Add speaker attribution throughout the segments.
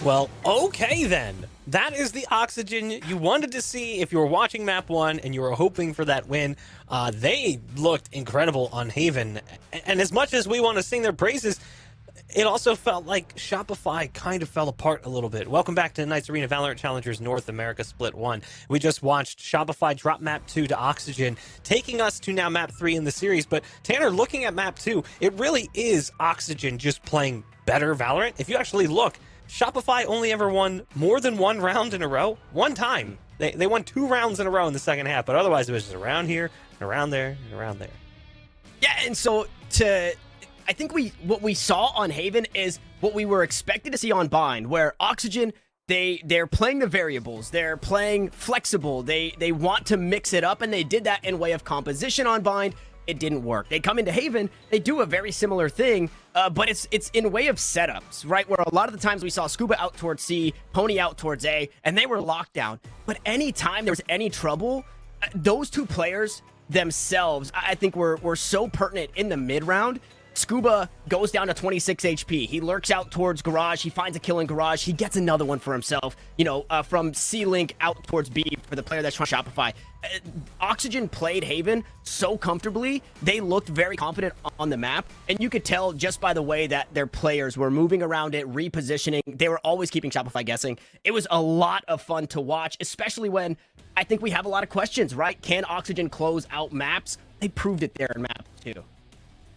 Speaker 1: Well, okay then. That is the Oxygen you wanted to see if you were watching map 1 and you were hoping for that win. They looked incredible on Haven. And as much as we want to sing their praises, it also felt like Shopify kind of fell apart a little bit. Welcome back to Tonight's Arena Valorant Challengers North America Split 1. We just watched Shopify drop map 2 to Oxygen, taking us to now map 3 in the series. But Tanner, looking at map 2, it really is Oxygen just playing better Valorant. If you actually look, Shopify only ever won more than one round in a row. One time. They won 2 rounds in a row in the second half, but otherwise it was just around here, and around there, and around there.
Speaker 2: Yeah, and so I think what we saw on Haven is what we were expected to see on Bind, where Oxygen, they're playing the variables, they're playing flexible, they want to mix it up, and they did that in way of composition on Bind. It didn't work. They come into Haven, they do a very similar thing, but it's in way of setups, right? Where a lot of the times we saw Scuba out towards C, Pony out towards A, and they were locked down. But anytime there was any trouble, those two players themselves, I think were so pertinent in the mid round. Scuba goes down to 26 HP. He lurks out towards Garage. He finds a kill in Garage. He gets another one for himself, from C-Link out towards B for the player that's trying to Shopify. Oxygen played Haven so comfortably. They looked very confident on the map, and you could tell just by the way that their players were moving around it, repositioning. They were always keeping Shopify guessing. It was a lot of fun to watch, especially when I think we have a lot of questions, right? Can Oxygen close out maps? They proved it there in map 2.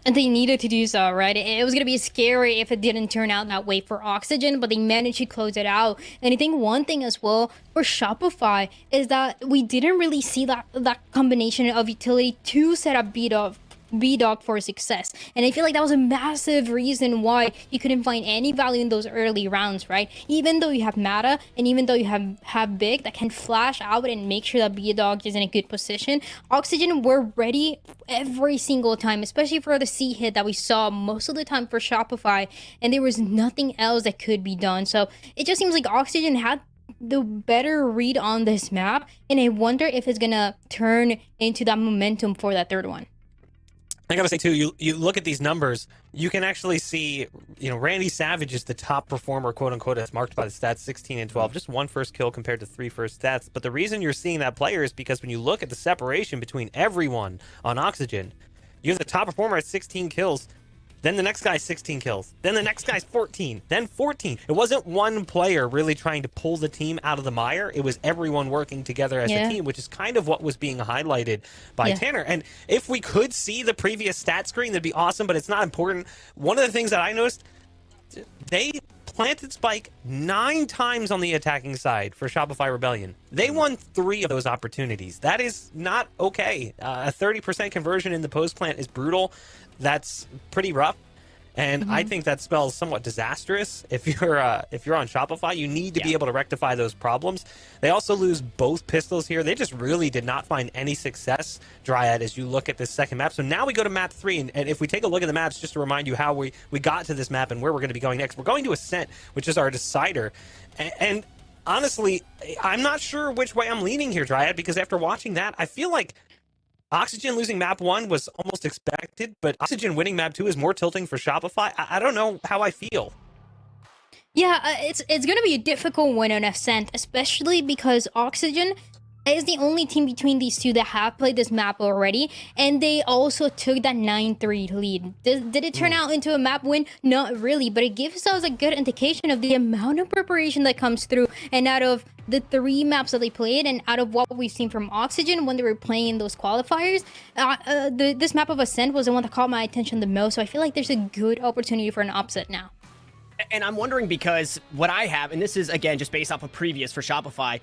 Speaker 3: And they needed to do so, right? It was going to be scary if it didn't turn out that way for Oxygen, but they managed to close it out. And I think one thing as well for Shopify is that we didn't really see that combination of utility to set up B-Dog for success. And I feel like that was a massive reason why you couldn't find any value in those early rounds, right? Even though you have Mata and even though you have Big that can flash out and make sure that B-Dog is in a good position, Oxygen were ready every single time, especially for the C hit that we saw most of the time for Shopify, and there was nothing else that could be done. So it just seems like Oxygen had the better read on this map, and I wonder if it's gonna turn into that momentum for that third one.
Speaker 1: I gotta say too, you look at these numbers, you can actually see, Randy Savage is the top performer, quote unquote, as marked by the stats, 16 and 12, just 1 first kill compared to 3 first stats. But the reason you're seeing that player is because when you look at the separation between everyone on Oxygen, you have the top performer at 16 kills, then the next guy's 16 kills, then the next guy's 14, then 14. It wasn't one player really trying to pull the team out of the mire. It was everyone working together as a team, which is kind of what was being highlighted by Tanner. And if we could see the previous stat screen, that'd be awesome, but it's not important. One of the things that I noticed, they planted Spike 9 times on the attacking side for Shopify Rebellion. They won 3 of those opportunities. That is not okay. A 30% conversion in the post plant is brutal. That's pretty rough, and I think that spells somewhat disastrous. If you're on Shopify, you need to be able to rectify those problems. They also lose both pistols here. They just really did not find any success, Dryad, as you look at this second map. So now we go to map 3, and if we take a look at the maps, just to remind you how we got to this map and where we're going to be going next, we're going to Ascent, which is our decider. And honestly, I'm not sure which way I'm leaning here, Dryad, because after watching that, I feel like Oxygen losing map 1 was almost expected, but Oxygen winning map 2 is more tilting for Shopify. I don't know how I feel.
Speaker 3: Yeah, it's going to be a difficult win on Ascent, especially because Oxygen is the only team between these two that have played this map already, and they also took that 9-3 lead. Did it turn out into a map win? Not really, but it gives us a good indication of the amount of preparation that comes through, and out of the 3 maps that they played, and out of what we've seen from Oxygen when they were playing in those qualifiers, this map of Ascent was the one that caught my attention the most, so I feel like there's a good opportunity for an upset now.
Speaker 2: And I'm wondering because what I have, and this is, again, just based off of previous for Shopify,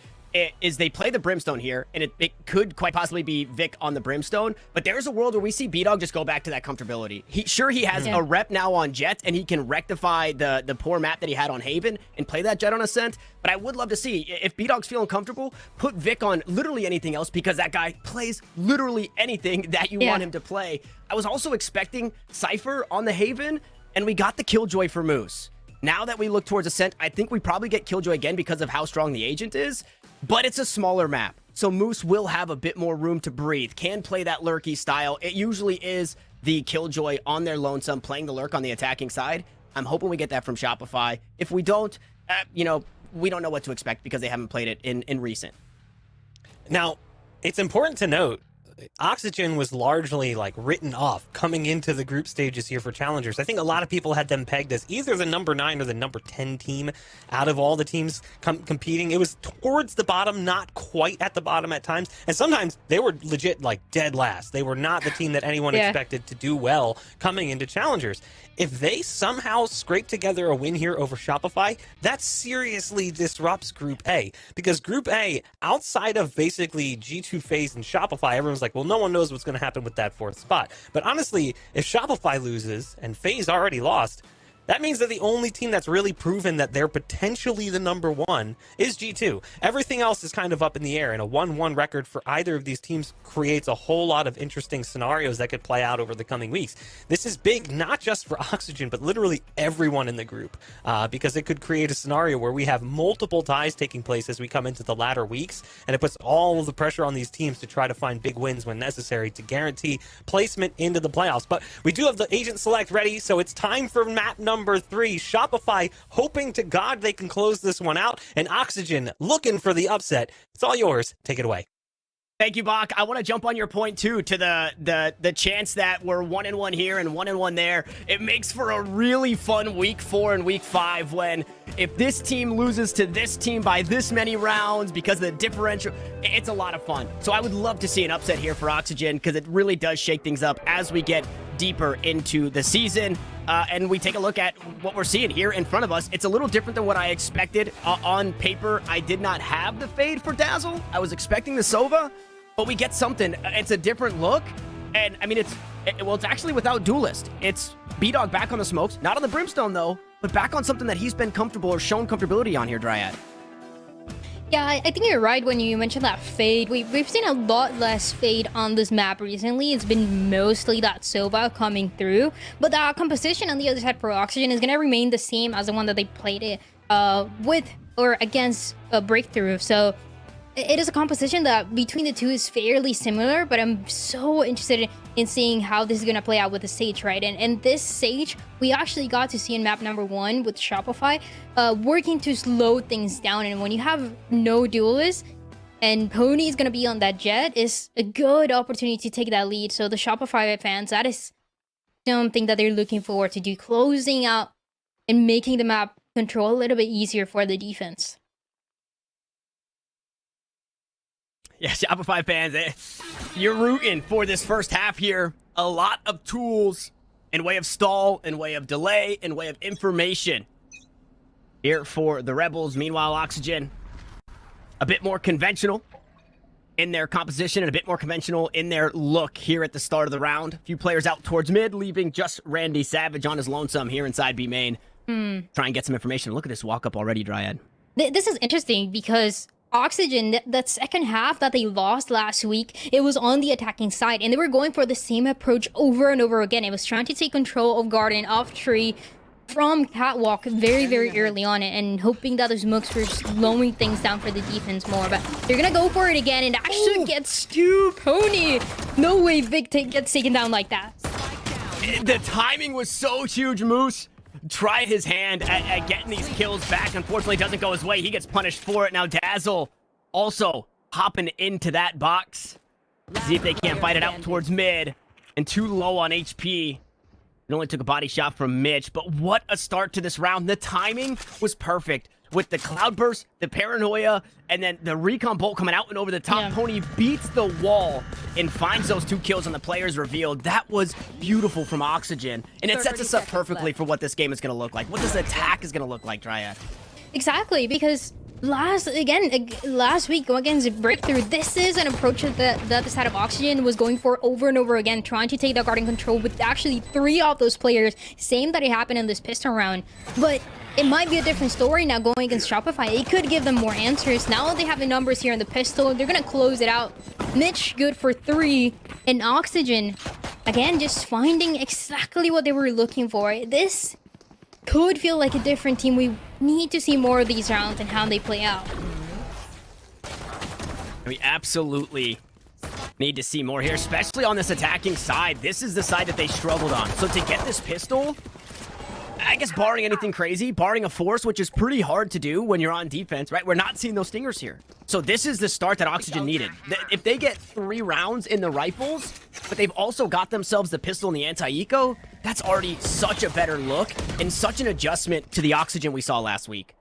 Speaker 2: is they play the Brimstone here, and it could quite possibly be Vic on the Brimstone, but there's a world where we see B-Dog just go back to that comfortability. He has a rep now on Jet, and he can rectify the poor map that he had on Haven and play that Jet on Ascent, but I would love to see, if B-Dog's feeling comfortable, put Vic on literally anything else, because that guy plays literally anything that you want him to play. I was also expecting Cypher on the Haven, and we got the Killjoy for Moose. Now that we look towards Ascent, I think we probably get Killjoy again because of how strong the agent is, but it's a smaller map. So Moose will have a bit more room to breathe, can play that lurky style. It usually is the Killjoy on their lonesome, playing the lurk on the attacking side. I'm hoping we get that from Shopify. If we don't, we don't know what to expect because they haven't played it in recent.
Speaker 1: Now, it's important to note, Oxygen was largely like written off coming into the group stages here for challengers. I think a lot of people had them pegged as either the number 9 or the number 10 team out of all the teams competing. It was towards the bottom, not quite at the bottom at times, and sometimes they were legit like dead last. They were not the team that anyone expected to do well coming into challengers. If they somehow scrape together a win here over Shopify, that seriously disrupts Group A, because Group A, outside of basically G2 FaZe and Shopify, everyone's like, well, no one knows what's going to happen with that 4th spot. But honestly, if Shopify loses and FaZe already lost, that means that the only team that's really proven that they're potentially the number 1 is G2. Everything else is kind of up in the air, and a 1-1 record for either of these teams creates a whole lot of interesting scenarios that could play out over the coming weeks. This is big, not just for Oxygen, but literally everyone in the group, because it could create a scenario where we have multiple ties taking place as we come into the latter weeks, and it puts all of the pressure on these teams to try to find big wins when necessary to guarantee placement into the playoffs. But we do have the agent select ready, so it's time for map number 3. Shopify hoping to God they can close this one out, and Oxygen looking for the upset. It's all yours. Take it away.
Speaker 2: Thank you, Bach. I want to jump on your point too, to the chance that we're 1-1 here and 1-1 there. It makes for a really fun week 4 and week 5 when if this team loses to this team by this many rounds because of the differential, it's a lot of fun. So I would love to see an upset here for Oxygen because it really does shake things up as we get deeper into the season. And we take a look at what we're seeing here in front of us. It's a little different than what I expected. On paper, I did not have the fade for Dazzle. I was expecting the Sova, but we get something. It's a different look. And I mean, it's actually without Duelist. It's B-Dog back on the smokes, not on the Brimstone though, but back on something that he's been comfortable or shown comfortability on here, Dryad.
Speaker 3: Yeah, I think you're right when you mentioned that fade. We've seen a lot less fade on this map recently. It's been mostly that Sova coming through. But the composition on the other side for Oxygen is going to remain the same as the one that they played it with or against Breakthrough. So it is a composition that between the two is fairly similar, but I'm so interested in seeing how this is going to play out with the Sage, right? And this Sage, we actually got to see in map number 1 with Shopify, working to slow things down. And when you have no duelist and Pony is going to be on that jet, is a good opportunity to take that lead. So the Shopify fans, that is something that they're looking forward to do, closing out and making the map control a little bit easier for the defense.
Speaker 2: Yeah, Shopify fans, you're rooting for this first half here. A lot of tools in way of stall, in way of delay, in way of information here for the Rebels. Meanwhile, Oxygen, a bit more conventional in their composition and a bit more conventional in their look here at the start of the round. A few players out towards mid, leaving just Randy Savage on his lonesome here inside B main. Try and get some information. Look at this walk up already, Dryad.
Speaker 3: This is interesting because Oxygen, that second half that they lost last week, it was on the attacking side, and they were going for the same approach over and over again. It was trying to take control of Garden, off tree, from Catwalk very, very early on, and hoping that those mooks were slowing things down for the defense more. But they're gonna go for it again, and actually gets to Pony. No way Vic gets taken down like that.
Speaker 2: The timing was so huge, Moose. Tried his hand at getting these kills back. Unfortunately, doesn't go his way. He gets punished for it. Now Dazzle also hopping into that box. See if they can't fight it out towards mid. And too low on HP. It only took a body shot from Mitch. But what a start to this round. The timing was perfect. With the Cloudburst, the Paranoia, and then the Recon Bolt coming out and over the top.
Speaker 3: Yeah.
Speaker 2: Pony beats the wall and finds those 2 kills on the players revealed. That was beautiful from Oxygen. And it sets us up perfectly for what this game is going to look like. What this attack is going to look like, Dryad.
Speaker 3: Exactly, because last week going against Breakthrough, this is an approach that the side of Oxygen was going for over and over again, trying to take that Garden control with actually 3 of those players. Same that it happened in this pistol round. But it might be a different story now going against Shopify. It could give them more answers. Now they have the numbers here in the pistol. They're going to close it out. Mitch good for 3. And Oxygen, again, just finding exactly what they were looking for. This could feel like a different team. We need to see more of these rounds and how they play out.
Speaker 2: We absolutely need to see more here, especially on this attacking side. This is the side that they struggled on. So to get this pistol, I guess barring anything crazy, barring a force, which is pretty hard to do when you're on defense, right? We're not seeing those stingers here. So this is the start that Oxygen needed. If they get 3 rounds in the rifles, but they've also got themselves the pistol and the anti-eco, that's already such a better look and such an adjustment to the Oxygen we saw last week.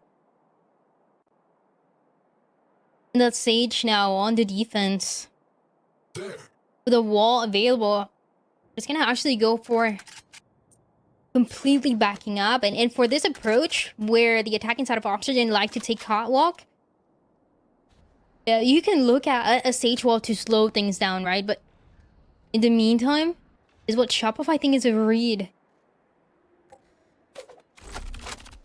Speaker 3: And that's Sage now on the defense. With a wall available, it's gonna actually go for completely backing up. And for this approach, where the attacking side of Oxygen like to take catwalk, you can look at a Sage wall to slow things down, right? But in the meantime, is what Shopify think is a read.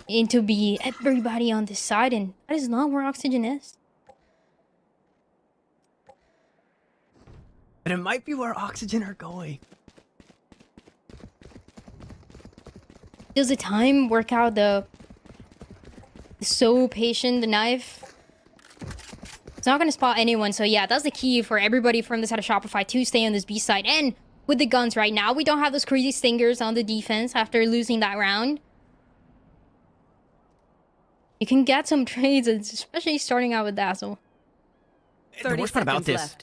Speaker 3: Into be everybody on this side, and that is not where Oxygen is.
Speaker 2: But it might be where Oxygen are going.
Speaker 3: Does the time work out the so patient, the knife? It's not going to spot anyone. So yeah, that's the key for everybody from the side of Shopify to stay on this B side. And with the guns right now, we don't have those crazy stingers on the defense after losing that round. You can get some trades, especially starting out with Dazzle.
Speaker 2: The worst part about this,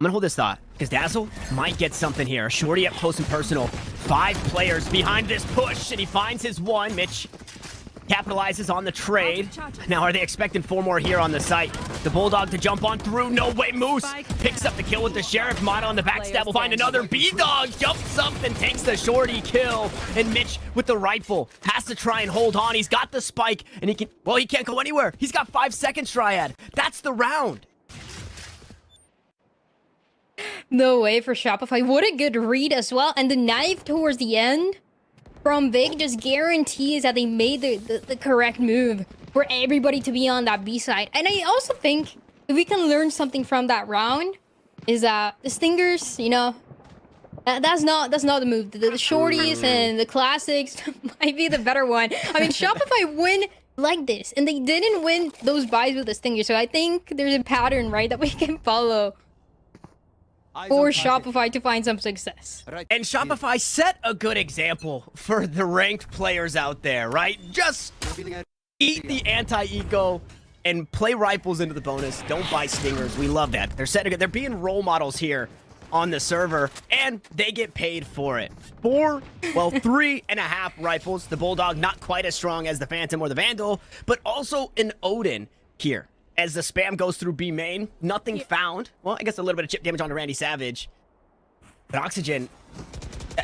Speaker 2: I'm gonna hold this thought, because Dazzle might get something here. Shorty up close and personal. 5 players behind this push, and he finds his one. Mitch capitalizes on the trade. Now, are they expecting 4 more here on the site? The Bulldog to jump on through. No way, Moose picks up the kill with the Sheriff. Mata on the backstab will find another. B-Dog jumps up and takes the Shorty kill. And Mitch with the rifle has to try and hold on. He's got the spike, and he can't go anywhere. He's got 5 seconds, Triad. That's the round.
Speaker 3: No way for Shopify. What a good read as well. And the knife towards the end from Vic just guarantees that they made the correct move for everybody to be on that B side. And I also think if we can learn something from that round is that the Stingers, you know, that's not the move. The shorties and the classics might be the better one. I mean, Shopify win like this, and they didn't win those buys with the Stinger. So I think there's a pattern, right, that we can follow for Shopify to find some success.
Speaker 2: And Shopify set a good example for the ranked players out there, right? Just eat the anti-eco and play rifles into the bonus. Don't buy stingers. We love that. They're being role models here on the server, and they get paid for it. 3.5 rifles. The Bulldog not quite as strong as the Phantom or the Vandal, but also an Odin here. As the spam goes through B main, nothing found. Well, I guess a little bit of chip damage onto Randy Savage. But Oxygen,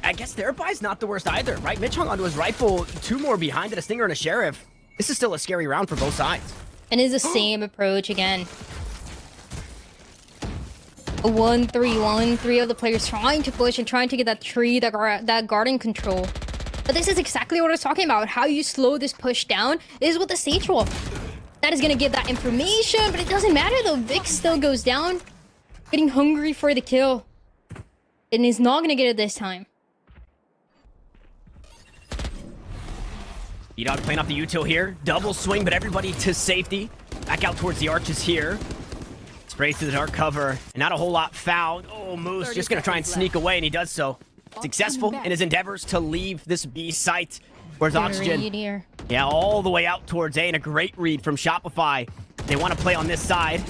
Speaker 2: I guess their buy's not the worst either, right? Mitch hung onto his rifle, 2 more behind it, a Stinger and a Sheriff. This is still a scary round for both sides.
Speaker 3: And it's the same approach again. A 1-3-1, 3 of the players trying to push and trying to get that tree, that garden control. But this is exactly what I was talking about. How you slow this push down is with the Sage Wall. That is going to give that information, but it doesn't matter though. Vic still goes down, getting hungry for the kill. And he's not going to get it this time.
Speaker 2: E-Dog playing off the util here. Double swing, but everybody to safety. Back out towards the arches here. Sprays to the dark cover, and not a whole lot found. Oh, Moose just going to try and sneak away, and he does so. Successful in his endeavors to leave this B site. Where's Oxygen? Yeah, all the way out towards A, and a great read from Shopify. They want to play on this side.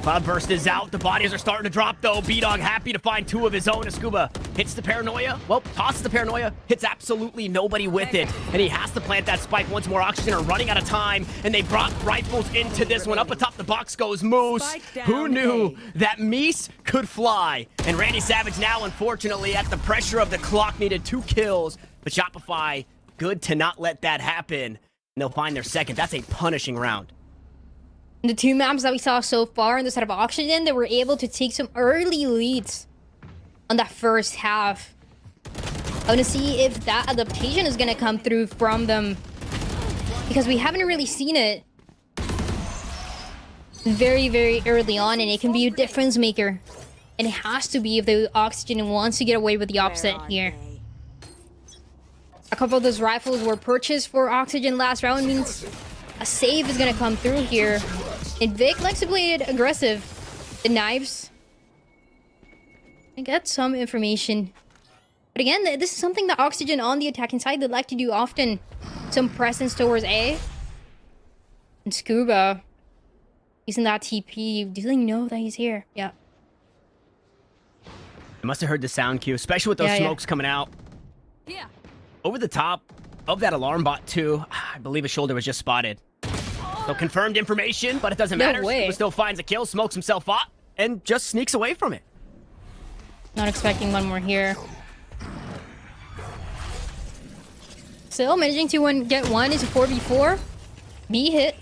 Speaker 2: Cloudburst is out. The bodies are starting to drop, though. B-Dog happy to find 2 of his own. Escuba hits the Paranoia. Well, tosses the Paranoia. Hits absolutely nobody with it. And he has to plant that spike once more. Oxygen are running out of time. And they brought rifles into this one. Up atop the box goes Moose. Who knew that Meese could fly? And Randy Savage now, unfortunately, at the pressure of the clock, needed 2 kills. But Shopify, good to not let that happen. And they'll find their second. That's a punishing round.
Speaker 3: The 2 maps that we saw so far in the set of Oxygen, they were able to take some early leads on that first half. I want to see if that adaptation is going to come through from them, because we haven't really seen it very, very early on, and it can be a difference maker. And it has to be if the Oxygen wants to get away with the upset here. A couple of those rifles were purchased for Oxygen last round, means a save is going to come through here. And Vic likes to play it aggressive. The knives. I got some information. But again, this is something that Oxygen on the attacking side they like to do often. some presence towards A. And Scuba using that TP. Do they know that he's here? Yeah.
Speaker 2: I must have heard the sound cue, especially with those smokes coming out.
Speaker 4: Yeah.
Speaker 2: Over the top of that alarm bot too, I believe a shoulder was just spotted. So confirmed information, but it doesn't
Speaker 3: No
Speaker 2: matter.
Speaker 3: way.
Speaker 2: Scuba still finds a kill, smokes himself up, and just sneaks away from it.
Speaker 3: Not expecting one more here. Still managing to get one is a 4v4. B hit.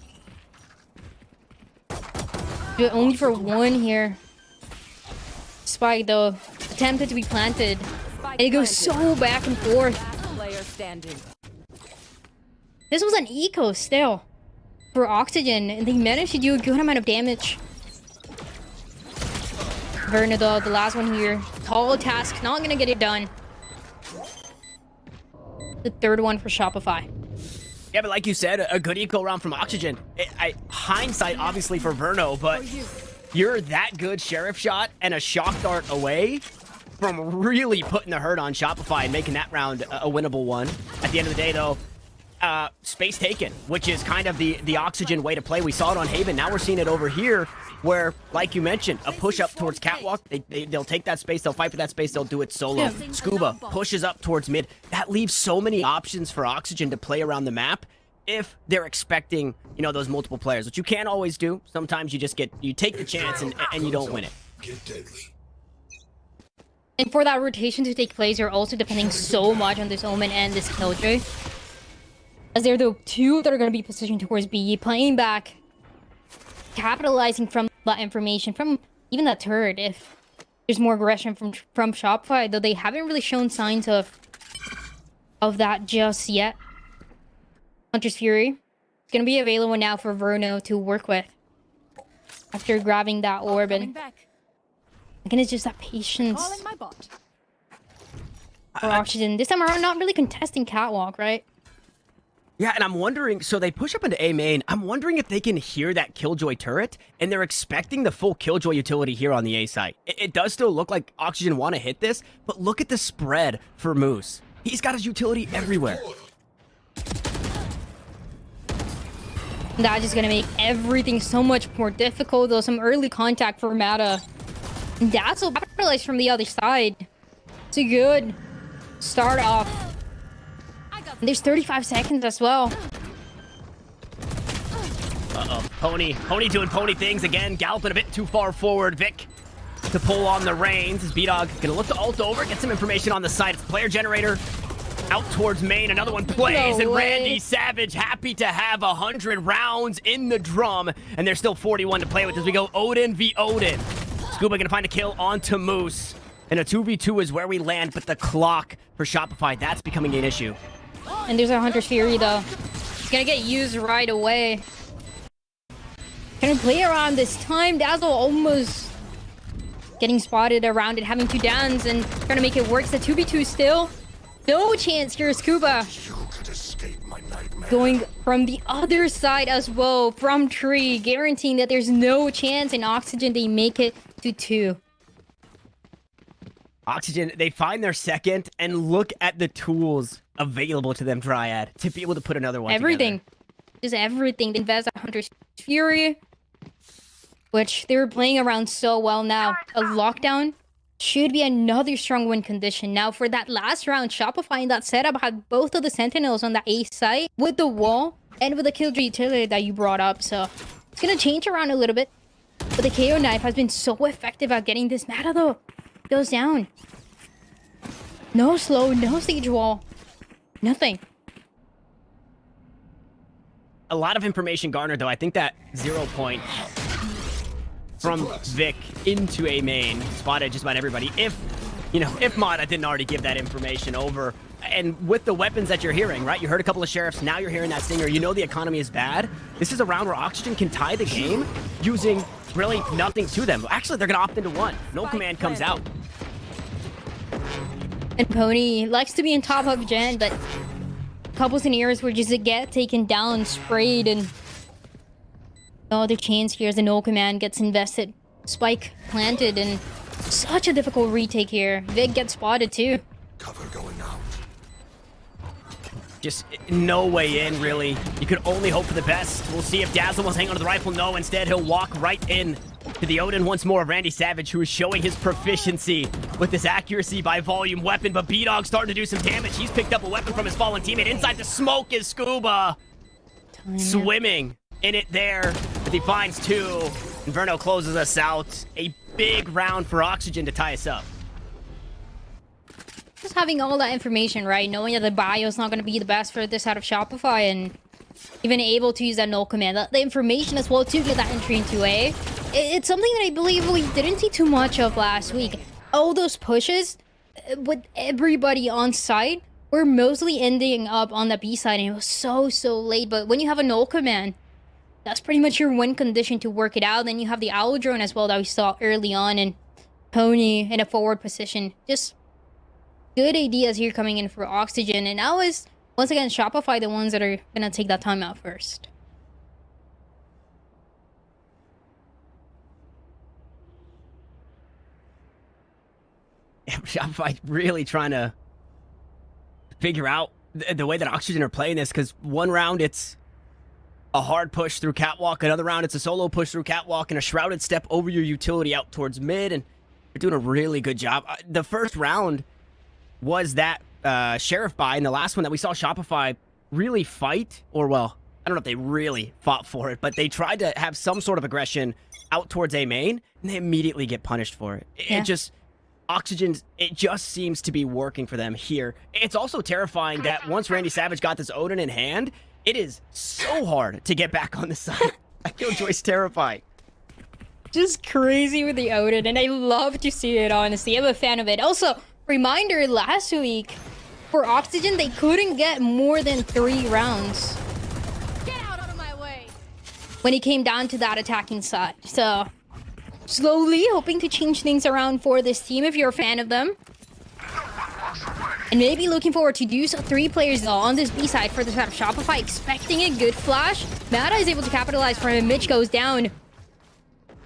Speaker 3: Do it only for one here. Spike though, attempted to be planted. And it goes so back and forth.
Speaker 4: Player standing.
Speaker 3: This was an eco still for Oxygen, and they managed to do a good amount of damage. Verna though, the last one here. Tall task, not gonna get it done. The third one for Shopify.
Speaker 2: Yeah, but like you said, a good eco round from Oxygen. Hindsight, obviously, for Verno, but you're that good sheriff shot and a shock dart away from really putting the hurt on Shopify and making that round a winnable one. At the end of the day, though, space taken, which is kind of the Oxygen way to play. We saw it on Haven. Now we're seeing it over here where, like you mentioned, a push up towards Catwalk. They'll take that space. They'll fight for that space. They'll do it solo. Scuba pushes up towards mid. That leaves so many options for Oxygen to play around the map if they're expecting, you know, those multiple players, which you can't always do. Sometimes you just you take the chance and you don't win it.
Speaker 3: And for that rotation to take place, you're also depending so much on this Omen and this Killjoy. As they're the two that are going to be positioned towards B, playing back, capitalizing from that information, from even that turret, if there's more aggression from Shopify, though they haven't really shown signs of that just yet. Hunter's Fury is going to be available now for Verno to work with after grabbing that orb. And again, it's just that patience
Speaker 4: Calling my bot.
Speaker 3: for Oxygen. This time around, not really contesting Catwalk, right?
Speaker 2: Yeah, and I'm wondering, so they push up into A main. I'm wondering if they can hear that Killjoy turret, and they're expecting the full Killjoy utility here on the A site. It does still look like Oxygen want to hit this, but look at the spread for Moose. He's got his utility everywhere.
Speaker 3: That's just going to make everything so much more difficult, though. Some early contact for Mata. And that's will capitalize from the other side. It's a good start off. And there's 35 seconds as well.
Speaker 2: Uh-oh. Pony doing pony things again. Galloping a bit too far forward. Vic to pull on the reins. His B-Dog gonna look to ult over, get some information on the side. It's player generator out towards main. Another one plays,
Speaker 3: No
Speaker 2: and
Speaker 3: way.
Speaker 2: Randy Savage happy to have 100 rounds in the drum. And there's still 41 to play with as we go Odin v Odin. Scuba gonna find a kill onto Moose. And a 2v2 is where we land, but the clock for Shopify, that's becoming an issue.
Speaker 3: And there's a Hunter's Fury, though. It's going to get used right away. Can play around this time. Dazzle almost getting spotted around it, having two downs, and trying to make it work. It's a 2v2 still. No chance here, Scuba. Going from the other side as well, from Tree, guaranteeing that there's no chance in Oxygen they make it to 2.
Speaker 2: Oxygen, they find their second, and look at the tools available to them, Dryad, to be able to put another one
Speaker 3: Everything.
Speaker 2: together.
Speaker 3: Just everything. They invest in Hunter's Fury, which they were playing around so well now. A lockdown should be another strong win condition. Now, for that last round, Shopify in that setup had both of the Sentinels on the A site with the wall and with the Killjoy utility that you brought up. So it's going to change around a little bit. But the KO knife has been so effective at getting this meta, though. Goes down. No slow, no siege wall. Nothing.
Speaker 2: A lot of information garnered, though. I think that 0 point from Vic into a main spotted just about everybody. If Mata didn't already give that information over. And with the weapons that you're hearing, right? You heard a couple of sheriffs. Now you're hearing that stinger. You know the economy is bad. This is a round where Oxygen can tie the game using really nothing to them. Actually, they're going to opt into one. No command comes out.
Speaker 3: And Pony likes to be on top of Gen, but couple scenarios where just get taken down, sprayed, and no other chance here as the no command gets invested. Spike planted, and such a difficult retake here. Vic gets spotted too.
Speaker 5: Cover going out.
Speaker 2: Just no way in, really. You could only hope for the best. We'll see if Dazzle wants to hang onto the rifle. No, instead, he'll walk right in to the Odin once more. Randy Savage, who is showing his proficiency with this accuracy by volume weapon. But B-Dog starting to do some damage. He's picked up a weapon from his fallen teammate. Inside the smoke is Scuba. Swimming in it there. But he finds two. And Verno closes us out. A big round for Oxygen to tie us up.
Speaker 3: Just having all that information, right? Knowing that the bio is not going to be the best for this out of Shopify, and even able to use that null command, the information as well to get that entry into A. It's something that I believe we didn't see too much of last week. All those pushes with everybody on site were mostly ending up on the B side, and it was so late. But when you have a null command, that's pretty much your win condition to work it out. Then you have the owl drone as well that we saw early on, and Pony in a forward position. Just good ideas here coming in for Oxygen, and now is once again Shopify the ones that are gonna take that time out first.
Speaker 2: Shopify really trying to figure out the way that Oxygen are playing this, because one round it's a hard push through catwalk, another round it's a solo push through catwalk and a shrouded step over your utility out towards mid, and they're doing a really good job. The first round was that Sheriff buy, and the last one that we saw Shopify really fight, or well, I don't know if they really fought for it, but they tried to have some sort of aggression out towards A main, and they immediately get punished for it. It just, Oxygen, it just seems to be working for them here. It's also terrifying that once Randy Savage got this Odin in hand, it is so hard to get back on the side. Killjoy's terrifying.
Speaker 3: Just crazy with the Odin, and I love to see it, honestly. I'm a fan of it. Also, reminder, last week, for Oxygen, they couldn't get more than 3 rounds.
Speaker 4: Get out of my way.
Speaker 3: When it came down to that attacking side. So, slowly hoping to change things around for this team if you're a fan of them. And maybe looking forward to do so. 3 players on this B side for the side of Shopify, expecting a good flash. Mada is able to capitalize from it. Mitch goes down.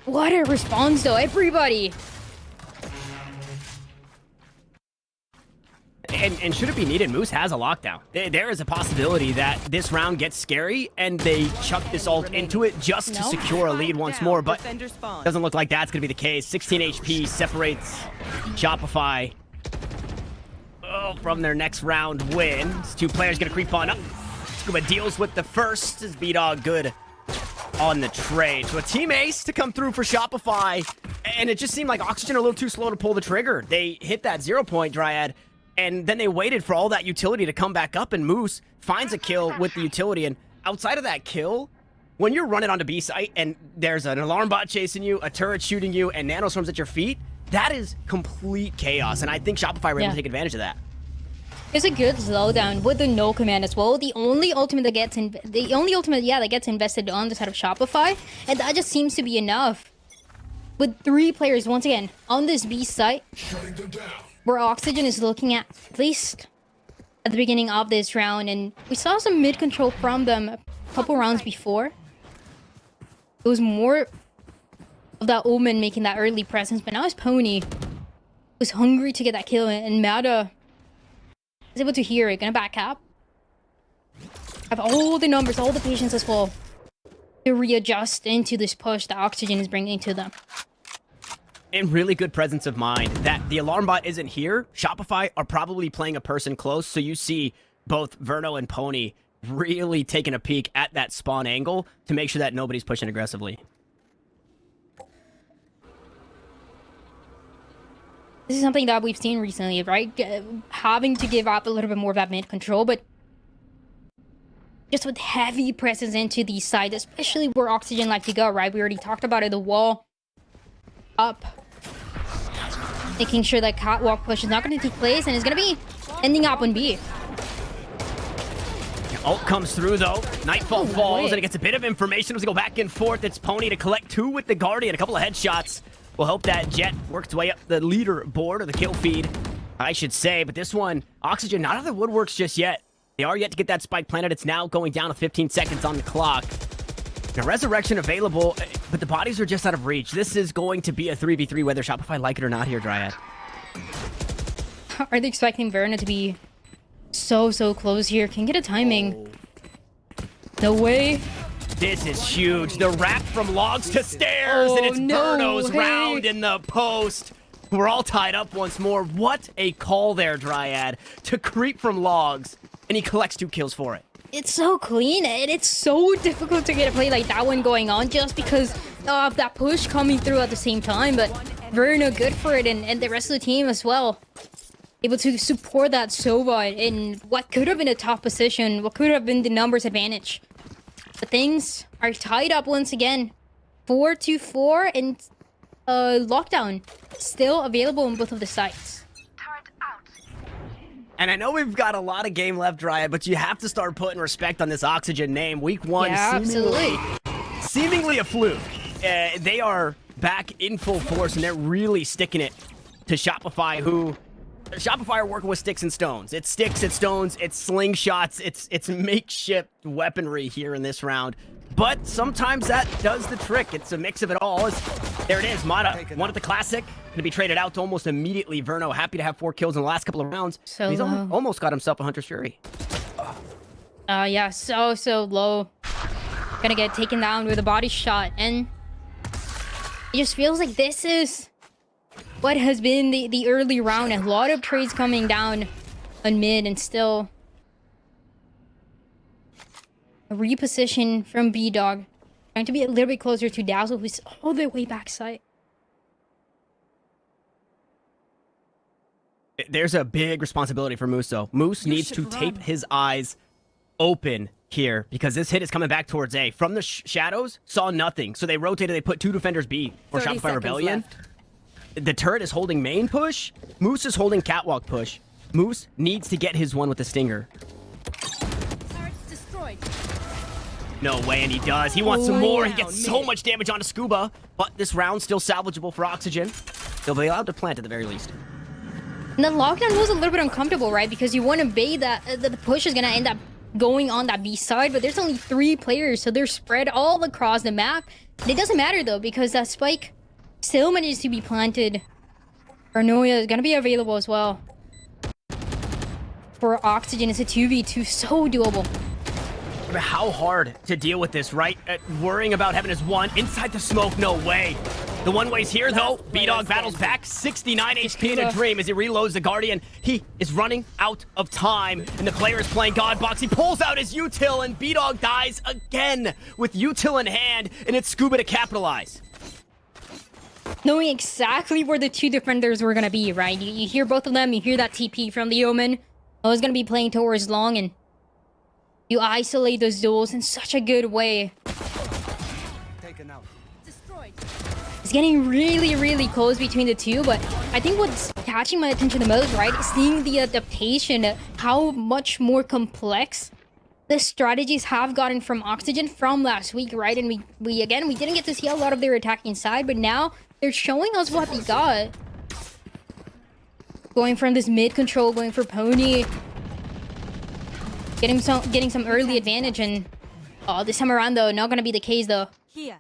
Speaker 3: What a response, though, everybody.
Speaker 2: And should it be needed, Moose has a lockdown. There is a possibility that this round gets scary and they chuck this ult into it just to secure a lead once more, but doesn't look like that's going to be the case. 16 HP separates Shopify from their next round win. These 2 players going to creep on up. Scuba deals with the first. Is B-Dog good on the trade? So a team ace to come through for Shopify, and it just seemed like Oxygen a little too slow to pull the trigger. They hit that 0-point Dryad, and then they waited for all that utility to come back up, and Moose finds a kill with the utility. And outside of that kill, when you're running onto B site and there's an alarm bot chasing you, a turret shooting you, and nanostorms at your feet, that is complete chaos. And I think Shopify were able to take advantage of that.
Speaker 3: It's a good slowdown with the no command as well. The only ultimate that gets that gets invested on the side of Shopify, and that just seems to be enough. With 3 players once again on this B site, where Oxygen is looking at least at the beginning of this round, and we saw some mid control from them a couple rounds before. It was more of that Omen making that early presence, but now it's Pony who's hungry to get that kill, and Mada is able to hear it. Gonna back up. Have all the numbers, all the patience as well to readjust into this push that Oxygen is bringing to them.
Speaker 2: And really good presence of mind that the alarm bot isn't here. Shopify are probably playing a person close, so you see both Verno and Pony really taking a peek at that spawn angle to make sure that nobody's pushing aggressively.
Speaker 3: This is something that we've seen recently, right? Having to give up a little bit more of that mid control, but just with heavy presence into these sides, especially where Oxygen like to go, right? We already talked about it, the wall up. Making sure that catwalk push is not going to take place and is going to be ending up on B.
Speaker 2: Ult comes through, though. Nightfall falls, and it gets a bit of information as we go back and forth. It's Pony to collect 2 with the Guardian, a couple of headshots. We'll hope that Jet works way up the leaderboard, or the kill feed, I should say. But this one, Oxygen not out of the woodworks just yet. They are yet to get that spike planted. It's now going down to 15 seconds on the clock. Now, Resurrection available, but the bodies are just out of reach. This is going to be a 3v3, whether Shopify like it or not here, Dryad.
Speaker 3: Are they expecting Verna to be So close here. Can get a timing. No way.
Speaker 2: This is huge. The wrap from logs to stairs, and it's Verno's round in the post. We're all tied up once more. What a call there, Dryad, to creep from logs, and he collects 2 kills for it.
Speaker 3: It's so clean, and it's so difficult to get a play like that one going on just because of that push coming through at the same time. But Verno good for it, and the rest of the team as well. Able to support that Sova in what could have been a top position, what could have been the numbers advantage. But things are tied up once again. 4-4, and lockdown still available on both of the sites.
Speaker 2: And I know we've got a lot of game left, Dryad, but you have to start putting respect on this Oxygen name. Week 1,
Speaker 3: Yeah, absolutely.
Speaker 2: seemingly a fluke. They are back in full force, and they're really sticking it to Shopify, who... Shopify are working with sticks and stones. It's sticks, it's stones, it's slingshots, it's makeshift weaponry here in this round. But sometimes that does the trick. It's a mix of it all. There it is, Mata, won at the Classic. Going to be traded out to almost immediately. Verno happy to have 4 kills in the last couple of rounds.
Speaker 3: So
Speaker 2: He's
Speaker 3: low.
Speaker 2: almost got himself a Hunter's Fury.
Speaker 3: Yeah, so low. Gonna get taken down with a body shot, and it just feels like this is what has been the early round. A lot of trades coming down on mid, and still a reposition from B-Dog. Trying to be a little bit closer to Dazzle, who's all the way backside.
Speaker 2: There's a big responsibility for Moose, though. Moose needs to tape his eyes open here because this hit is coming back towards A. From the shadows, saw nothing. So they rotated, they put 2 defenders B for Shopify Rebellion. The turret is holding main push. Moose is holding catwalk push. Moose needs to get his one with the stinger.
Speaker 4: Turret's destroyed.
Speaker 2: No way, and he does. He wants some more. He gets so much damage onto Scuba, but this round's still salvageable for Oxygen. They'll be allowed to plant at the very least.
Speaker 3: And the lockdown was a little bit uncomfortable, right? Because you want to bait that the push is gonna end up going on that B side, but there's only 3 players, so they're spread all across the map. And it doesn't matter though, because that spike still manages to be planted. Paranoia is gonna be available as well. For Oxygen, it's a 2v2, so doable.
Speaker 2: How hard to deal with this, right? Worrying about having his one inside the smoke, no way. The one-way's here, though. B-Dog battles back. 69 HP in a dream as he reloads the Guardian. He is running out of time, and the player is playing God Box. He pulls out his util, and B-Dog dies again with util in hand, and it's Scuba to capitalize.
Speaker 3: Knowing exactly where the 2 defenders were gonna be, right? You hear both of them, you hear that TP from the Omen. I was gonna be playing towards long, and you isolate those duels in such a good way.
Speaker 4: Destroyed.
Speaker 3: It's getting really close between the 2, but I think what's catching my attention the most, right, is seeing the adaptation, how much more complex the strategies have gotten from Oxygen from last week, right? And we didn't get to see a lot of their attacking side, but now they're showing us what they got. Going from this mid control, going for Pony, getting some early advantage, and this time around though, not gonna be the case though.
Speaker 4: Here.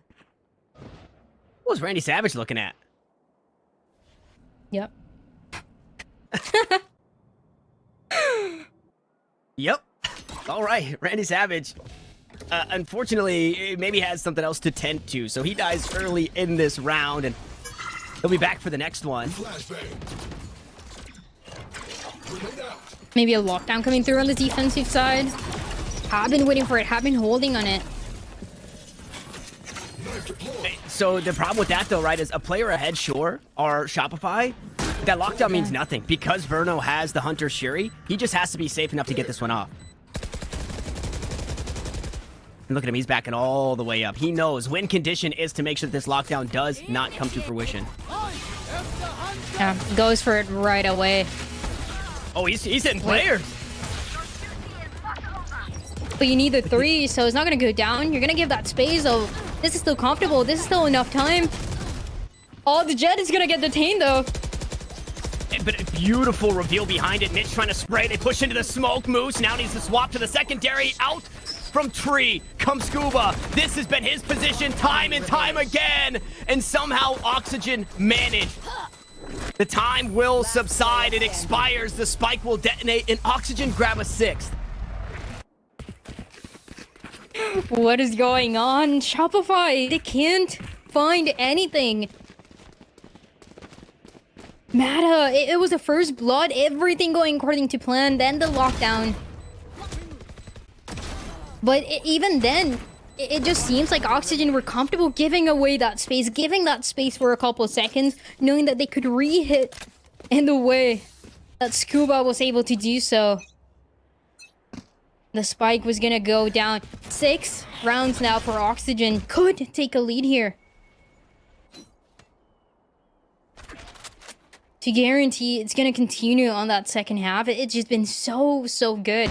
Speaker 2: What was Randy Savage looking at?
Speaker 3: Yep.
Speaker 2: Yep. All right, Randy Savage. Unfortunately, maybe has something else to tend to, so he dies early in this round, and he'll be back for the next one.
Speaker 3: Maybe a lockdown coming through on the defensive side. Have been waiting for it, have been holding on it.
Speaker 2: So the problem with that, though, right, is a player ahead, sure, or Shopify, that lockdown means nothing. Because Verno has the Hunter Shuri, he just has to be safe enough to get this one off. And look at him, he's backing all the way up. He knows win condition is to make sure that this lockdown does not come to fruition.
Speaker 3: Yeah, goes for it right away.
Speaker 2: Oh, he's hitting players.
Speaker 3: But you need the 3, so it's not gonna go down. You're gonna give that space, so this is still comfortable. This is still enough time. Oh, the Jet is gonna get detained though.
Speaker 2: But a beautiful reveal behind it. Mitch trying to spray. They push into the smoke. Moose now needs to swap to the secondary. Out from Tree comes Scuba. This has been his position time and time again. And somehow Oxygen managed The time will subside. It expires. The spike will detonate, and Oxygen grab a 6th.
Speaker 3: What is going on? Shopify, they can't find anything. Mata, it was the first blood, everything going according to plan, then the lockdown. But even then, it just seems like Oxygen were comfortable giving away that space, giving that space for a couple of seconds, knowing that they could re-hit in the way that Scuba was able to do so. The spike was gonna go down. 6 rounds now for Oxygen. Could take a lead here. To guarantee it's gonna continue on that second half. It's just been so good.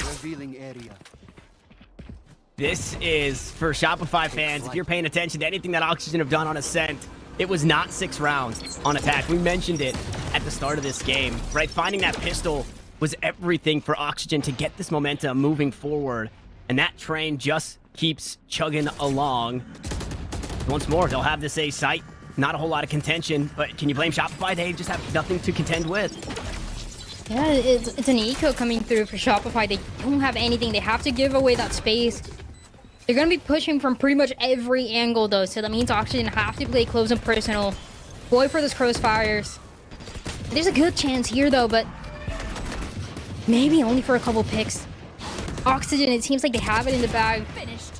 Speaker 4: Revealing area.
Speaker 2: This is, for Shopify fans, if you're paying attention to anything that Oxygen have done on Ascent, it was not 6 rounds on attack. We mentioned it at the start of this game, right? Finding that pistol was everything for Oxygen to get this momentum moving forward. And that train just keeps chugging along. Once more, they'll have this A site. Not a whole lot of contention, but can you blame Shopify? They just have nothing to contend with.
Speaker 3: Yeah, it's an eco coming through for Shopify. They don't have anything. They have to give away that space. They're going to be pushing from pretty much every angle, though. So that means Oxygen have to play close and personal. Boy for those crossfires. There's a good chance here, though, but maybe only for a couple picks. Oxygen, it seems like they have it in the bag.
Speaker 4: Finished.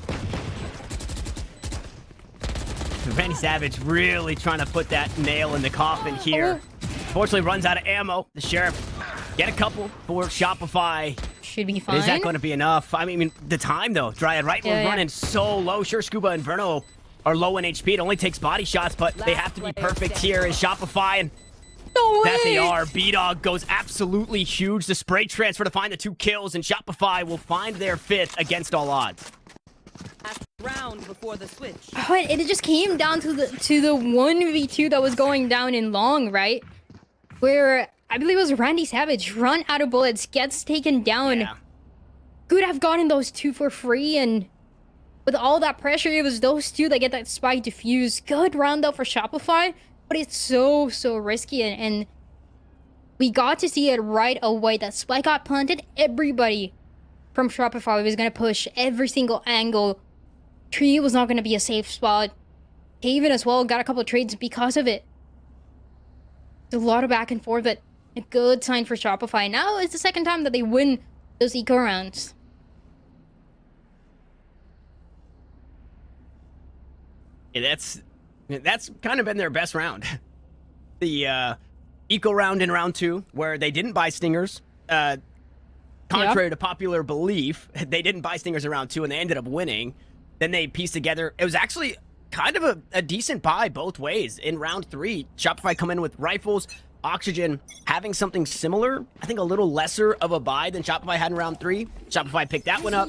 Speaker 2: Randy Savage really trying to put that nail in the coffin here. Fortunately, runs out of ammo. The Sheriff get a couple for Shopify.
Speaker 3: Should be fine.
Speaker 2: Is that going to be enough? I mean, the time, though. Dryad, right? We're running so low. Sure, Scuba and Verno are low in HP. It only takes body shots, but they have to be perfect here as Shopify. And
Speaker 3: no way!
Speaker 2: that they are. B-Dog goes absolutely huge. The spray transfer to find the 2 kills, and Shopify will find their 5th against all odds.
Speaker 4: Round before the switch.
Speaker 3: Oh, it just came down to the 1v2 that was going down in long, right? Where I believe it was Randy Savage run out of bullets, gets taken down.
Speaker 2: Yeah.
Speaker 3: Could have gotten those 2 for free, and with all that pressure, it was those 2 that get that spike defused. Good round though for Shopify, but it's so risky, and we got to see it right away. That spike got planted. Everybody from Shopify was gonna push every single angle. Tree was not gonna be a safe spot. Haven as well got a couple of trades because of it. It's a lot of back and forth, but a good sign for Shopify. Now it's the second time that they win those eco rounds.
Speaker 2: Yeah, that's kind of been their best round. The eco round in round 2, where they didn't buy stingers. Contrary to popular belief, they didn't buy stingers in round 2, and they ended up winning. Then they pieced together. It was actually kind of a decent buy both ways. In round 3, Shopify come in with rifles. Oxygen having something similar. I think a little lesser of a buy than Shopify had in round 3. Shopify picked that one up.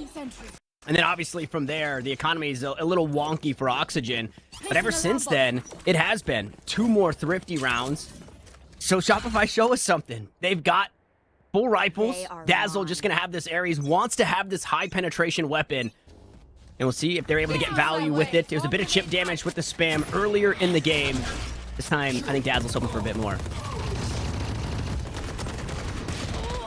Speaker 2: And then obviously from there, the economy is a little wonky for Oxygen. But ever since then, it has been 2 more thrifty rounds. So Shopify, show us something. They've got full rifles. Dazzle just going to have this Ares, wants to have this high penetration weapon. And we'll see if they're able to get value with it. There was a bit of chip damage with the spam earlier in the game. This time, I think Dazzle's hoping for a bit more.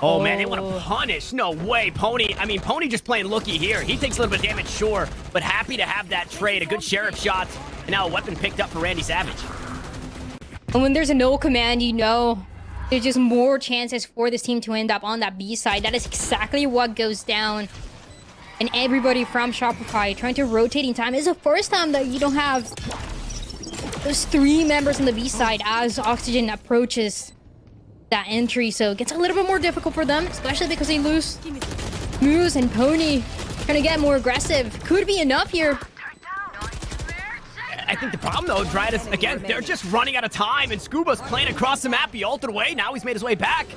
Speaker 2: Oh, man, they want to punish. No way, Pony. I mean, Pony just playing looky here. He takes a little bit of damage, sure, but happy to have that trade. A good Sheriff shot, and now a weapon picked up for Randy Savage.
Speaker 3: And when there's a no command, you know, there's just more chances for this team to end up on that B side. That is exactly what goes down. And everybody from Shopify trying to rotate in time. It's the first time that you don't have those 3 members on the B side as Oxygen approaches that entry. So it gets a little bit more difficult for them, especially because they lose Moose and Pony trying to get more aggressive. Could be enough here.
Speaker 2: I think the problem, though, Dryad, is, again, they're just running out of time, and Scuba's playing across the map. He ulted away. Now he's made his way back.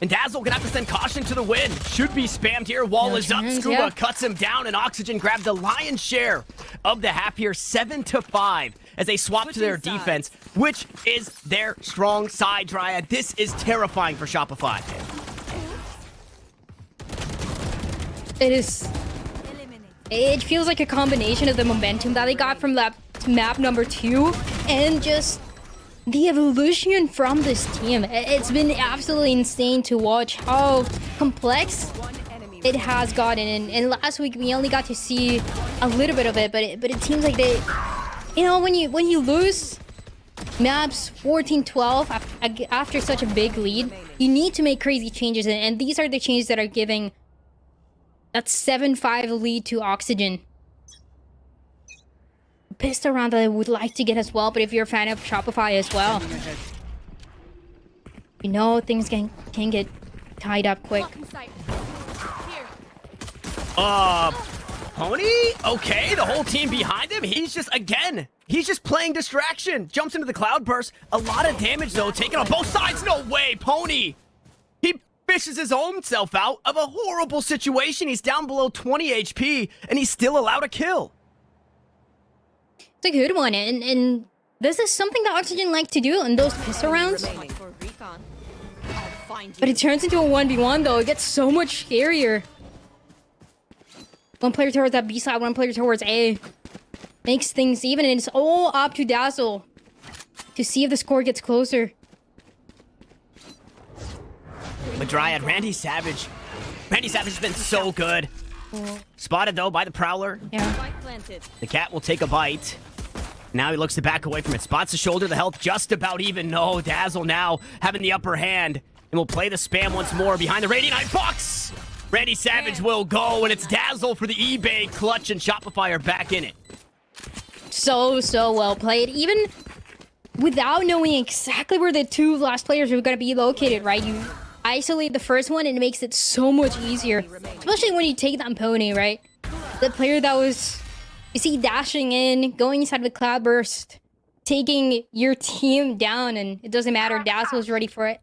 Speaker 2: And Dazzle gonna have to send caution to the wind. Should be spammed here. Wall is up. Scuba cuts him down, and Oxygen grabbed the lion's share of the half here, 7-5, as they swap to their defense, which is their strong side, Dryad. This is terrifying for Shopify.
Speaker 3: It is. It feels like a combination of the momentum that they got from that map number 2 and just the evolution from this team. It's been absolutely insane to watch how complex it has gotten. And last week we only got to see a little bit of it, but it seems like they, you know, when you lose maps 14-12 after such a big lead, you need to make crazy changes, and these are the changes that are giving that 7-5 lead to Oxygen. Pissed around that I would like to get as well, but if you're a fan of Shopify as well, you know things can get tied up quick.
Speaker 2: Pony? Okay, the whole team behind him. He's just playing distraction. Jumps into the cloud burst. A lot of damage, though, taken on both sides. No way, Pony. He fishes his own self out of a horrible situation. He's down below 20 HP, and he's still allowed a kill.
Speaker 3: It's a good one, and this is something that Oxygen like to do in those pistol rounds. But it turns into a 1v1, though. It gets so much scarier. One player towards that B side, one player towards A. Makes things even, and it's all up to Dazzle to see if the score gets closer.
Speaker 2: The Dryad, Randy Savage. Randy Savage has been so good. Spotted, though, by the Prowler.
Speaker 3: Yeah.
Speaker 2: The cat will take a bite. Now he looks to back away from it. Spots the shoulder, the health just about even. No, Dazzle now having the upper hand. And will play the spam once more behind the Radiant Eye box. Randy Savage will go, and it's Dazzle for the eBay clutch, and Shopify are back in it.
Speaker 3: So well played. Even without knowing exactly where the two last players are going to be located, right? You isolate the first one, and it makes it so much easier. Especially when you take that Pony, right? The player that was, you see, dashing in, going inside the cloud burst, taking your team down, and it doesn't matter. Dazzle's ready for it.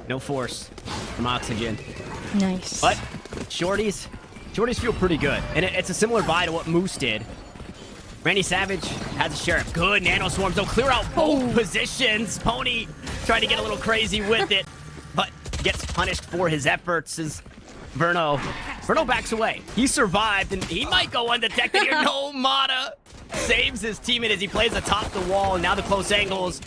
Speaker 2: No force from Oxygen.
Speaker 3: Nice.
Speaker 2: But Shorties feel pretty good. And it's a similar vibe to what Moose did. Randy Savage has a sheriff. Good nano swarms. They'll clear out both positions. Pony trying to get a little crazy with it, but gets punished for his efforts as Verno backs away. He survived, and he might go undetected here. No, Mata saves his teammate as he plays atop the wall, and now the close angles.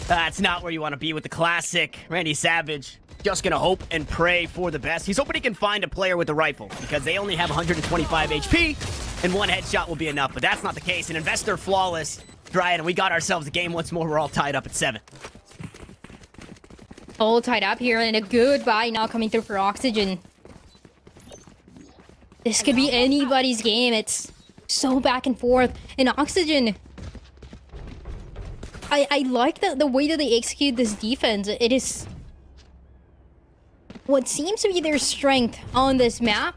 Speaker 2: That's not where you want to be with the classic Randy Savage. Just gonna hope and pray for the best. He's hoping he can find a player with a rifle because they only have 125 HP, and one headshot will be enough. But that's not the case. An investor flawless Dryad, and we got ourselves a game once more. We're all tied up at 7.
Speaker 3: All tied up here, and a good buy now coming through for Oxygen. This could be anybody's game. It's so back and forth. And Oxygen, I like the way that they execute this defense. It is what seems to be their strength on this map.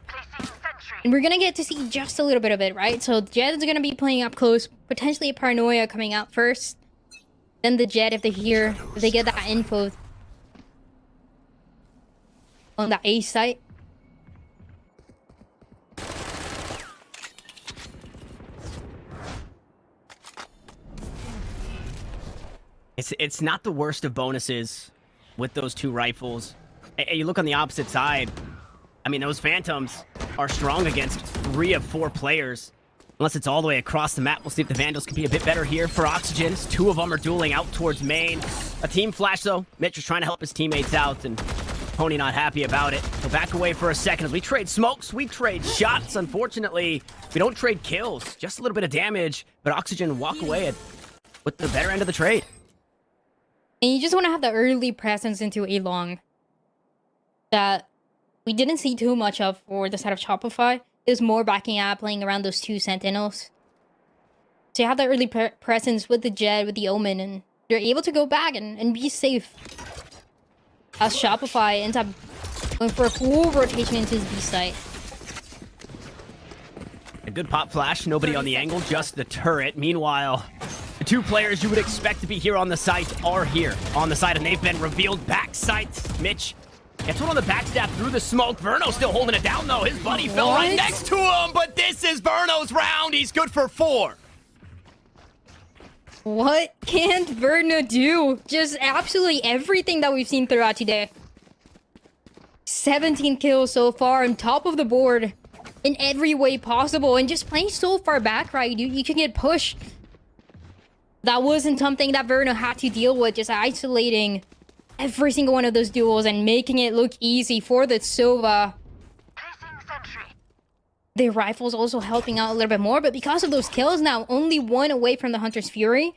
Speaker 3: And we're gonna get to see just a little bit of it, right? So Jett is gonna be playing up close, potentially a Paranoia coming out first. Then the Jett if they get that info on the A site.
Speaker 2: It's not the worst of bonuses with those two rifles. And you look on the opposite side. I mean, those Phantoms are strong against 3 of 4 players. Unless it's all the way across the map. We'll see if the Vandals can be a bit better here for Oxygen. 2 of them are dueling out towards main. A team flash, though. Mitch is trying to help his teammates out, and Pony not happy about it. He'll back away for a second as we trade smokes. We trade shots. Unfortunately, we don't trade kills. Just a little bit of damage, but Oxygen walk away with the better end of the trade.
Speaker 3: And you just want to have the early presence into A long that we didn't see too much of for the side of Shopify. It was more backing up, playing around those 2 Sentinels. So you have that early presence with the Jett, with the Omen, and you're able to go back and be safe. As Shopify ends up going for a full rotation into his B site.
Speaker 2: A good pop flash, nobody on the angle, just the turret. Meanwhile, the 2 players you would expect to be here on the site are here on the site, and they've been revealed. Back site, Mitch gets one on the backstab through the smoke. Verno still holding it down, though. His buddy fell right next to him, but this is Verno's round. He's good for 4.
Speaker 3: What can't Verna do? Just absolutely everything that we've seen throughout today. 17 kills so far on top of the board in every way possible, and just playing so far back, right? You can get pushed. That wasn't something that Verna had to deal with, just isolating every single one of those duels and making it look easy for the Sova. The rifle's also helping out a little bit more, but because of those kills now, only one away from the Hunter's Fury.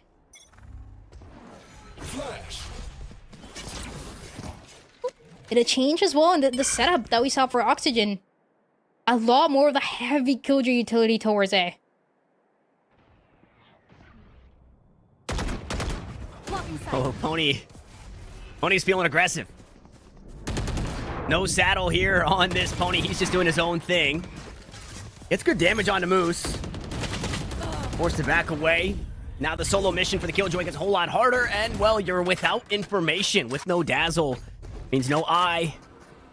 Speaker 3: Did it change as well in the setup that we saw for Oxygen? A lot more of the heavy killjoy utility towards A.
Speaker 2: Oh, Pony's feeling aggressive. No saddle here on this Pony. He's just doing his own thing. It's good damage on the Moose. Forced to back away. Now the solo mission for the Killjoy gets a whole lot harder. And, well, you're without information. With no Dazzle. Means no eye.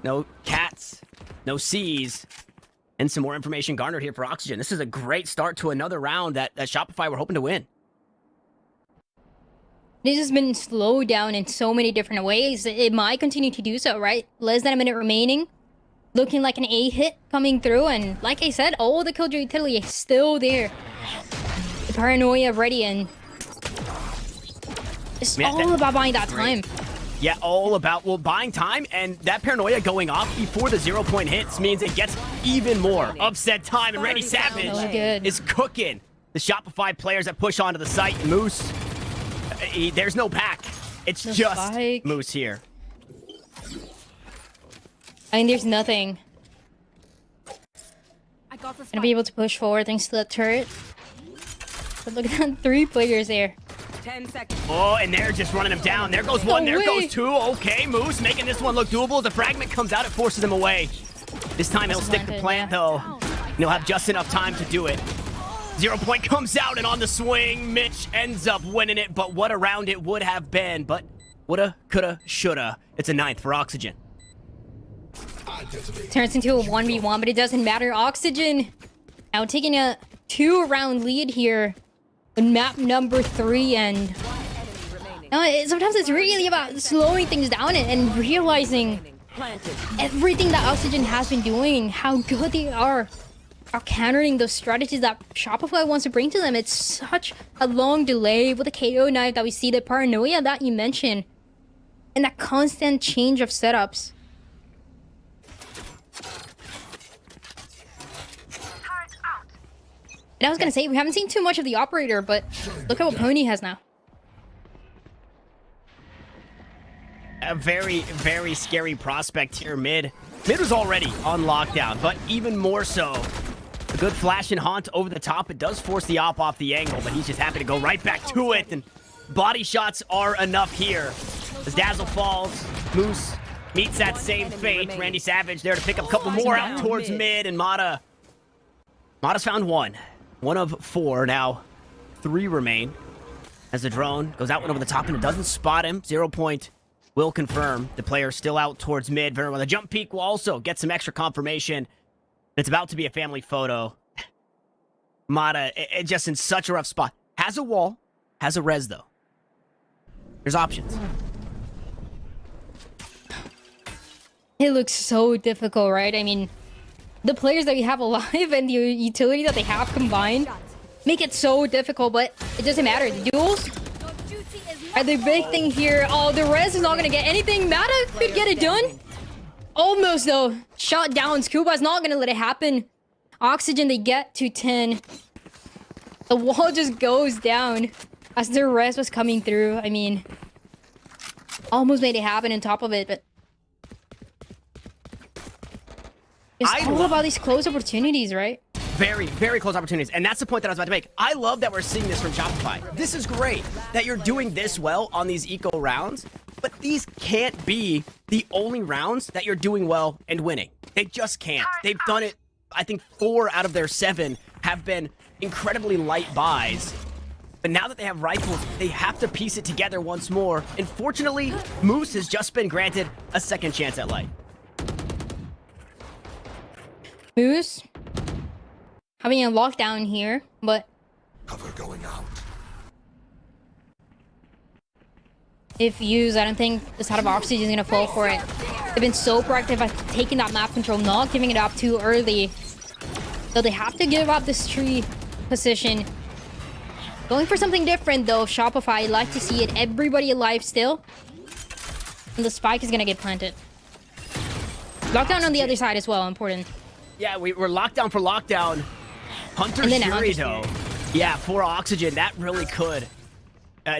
Speaker 2: No cats. No C's. And some more information garnered here for Oxygen. This is a great start to another round that Shopify were hoping to win.
Speaker 3: This has been slowed down in so many different ways. It might continue to do so, right? Less than a minute remaining. Looking like an A hit coming through. And like I said, all the killjoy utility is still there. The paranoia ready, and it's all about buying that time.
Speaker 2: Yeah, all about, well, buying time, and that paranoia going off before the 0-point hits means it gets even more upset time, and Randy Savage is cooking the Shopify players that push onto the site. Moose, there's no pack. It's just
Speaker 3: spike.
Speaker 2: Moose here.
Speaker 3: I mean, there's nothing. Gonna be able to push forward thanks to that turret. But look at that, 3 players there.
Speaker 4: 10 seconds.
Speaker 2: Oh, and they're just running him down. There goes one, there goes 2. Okay, Moose making this one look doable. The fragment comes out, it forces him away. This time he'll stick the plant, though. And he'll have just enough time to do it. 0-point comes out, and on the swing, Mitch ends up winning it. But what a round it would have been. But woulda, coulda, shoulda. It's a 9th for Oxygen.
Speaker 3: Turns into a 1v1, but it doesn't matter. Oxygen now taking a 2-round lead here on map number 3, and sometimes it's really about slowing things down and realizing everything that Oxygen has been doing, how good they are countering those strategies that Shopify wants to bring to them. It's such a long delay with the KO knife that we see, the paranoia that you mentioned, and that constant change of setups. And I was gonna say, we haven't seen too much of the operator, but look at what Pony has now.
Speaker 2: A very, very scary prospect here, Mid. Mid was already on lockdown, but even more so. A good flash and haunt over the top. It does force the op off the angle, but he's just happy to go right back to it. And body shots are enough here. As Dazzle falls, Moose meets that same fate. Randy Savage there to pick up a couple more out towards Mid, and Mata's found 1. 1 of 4 now. 3 remain. As the drone goes out one over the top and it doesn't spot him. 0-point will confirm the player still out towards Mid. Very well. The jump peak will also get some extra confirmation. It's about to be a family photo. Mata, it just in such a rough spot. Has a wall, has a res though. There's options.
Speaker 3: It looks so difficult, right? I mean, the players that we have alive and the utility that they have combined make it so difficult, but it doesn't matter. The duels are the big thing here. Oh, the res is not going to get anything. Mata could get it done. Almost, though. Shot down. Scuba's not going to let it happen. Oxygen, they get to 10. The wall just goes down as the res was coming through. I mean, almost made it happen on top of it, but it's all about these close opportunities, right?
Speaker 2: Very, very close opportunities. And that's the point that I was about to make. I love that we're seeing this from Shopify. This is great that you're doing this well on these eco rounds, but these can't be the only rounds that you're doing well and winning. They just can't. They've done it, I think 4 out of their 7 have been incredibly light buys. But now that they have rifles, they have to piece it together once more. And fortunately, Moose has just been granted a second chance at life.
Speaker 3: Moose having a lockdown here, but
Speaker 5: cover going out.
Speaker 3: if used. I don't think the side of Oxygen is going to fall for it. They've been so proactive at taking that map control, not giving it up too early. So they have to give up this tree position. Going for something different, though. Shopify, I'd like to see it. Everybody alive still. And the spike is going to get planted. Lockdown on the other side as well, important.
Speaker 2: Yeah, we're locked down for lockdown. Hunter's Fury, though. Yeah, for Oxygen, that really could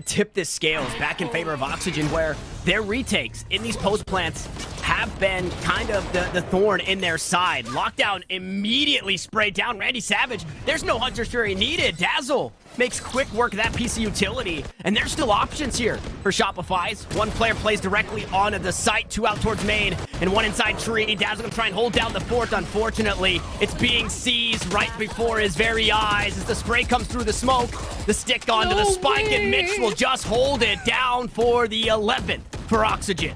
Speaker 2: tip the scales back in favor of Oxygen, where their retakes in these post plants have been kind of the thorn in their side. Lockdown immediately sprayed down Randy Savage. There's no Hunter's Fury needed. Dazzle makes quick work of that piece of utility, and there's still options here for Shopify's. One player plays directly onto the site, 2 out towards main, and 1 inside tree. Dazzle gonna try and hold down the fort. Unfortunately, it's being seized right before his very eyes as the spray comes through the smoke. The stick onto the spike, and Mitch will just hold it down for the 11th for Oxygen.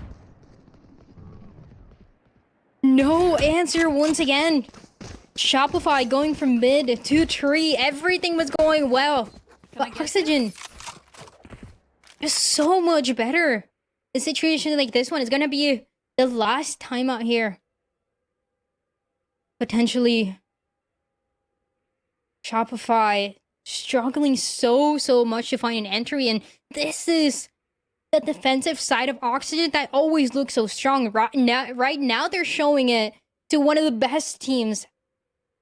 Speaker 3: No answer once again. Shopify going from mid to tree. Everything was going well. But Oxygen is so much better. A situation like this one is going to be the last time out here. Potentially Shopify struggling so much to find an entry. And this is the defensive side of Oxygen that always looks so strong. Right now they're showing it to one of the best teams,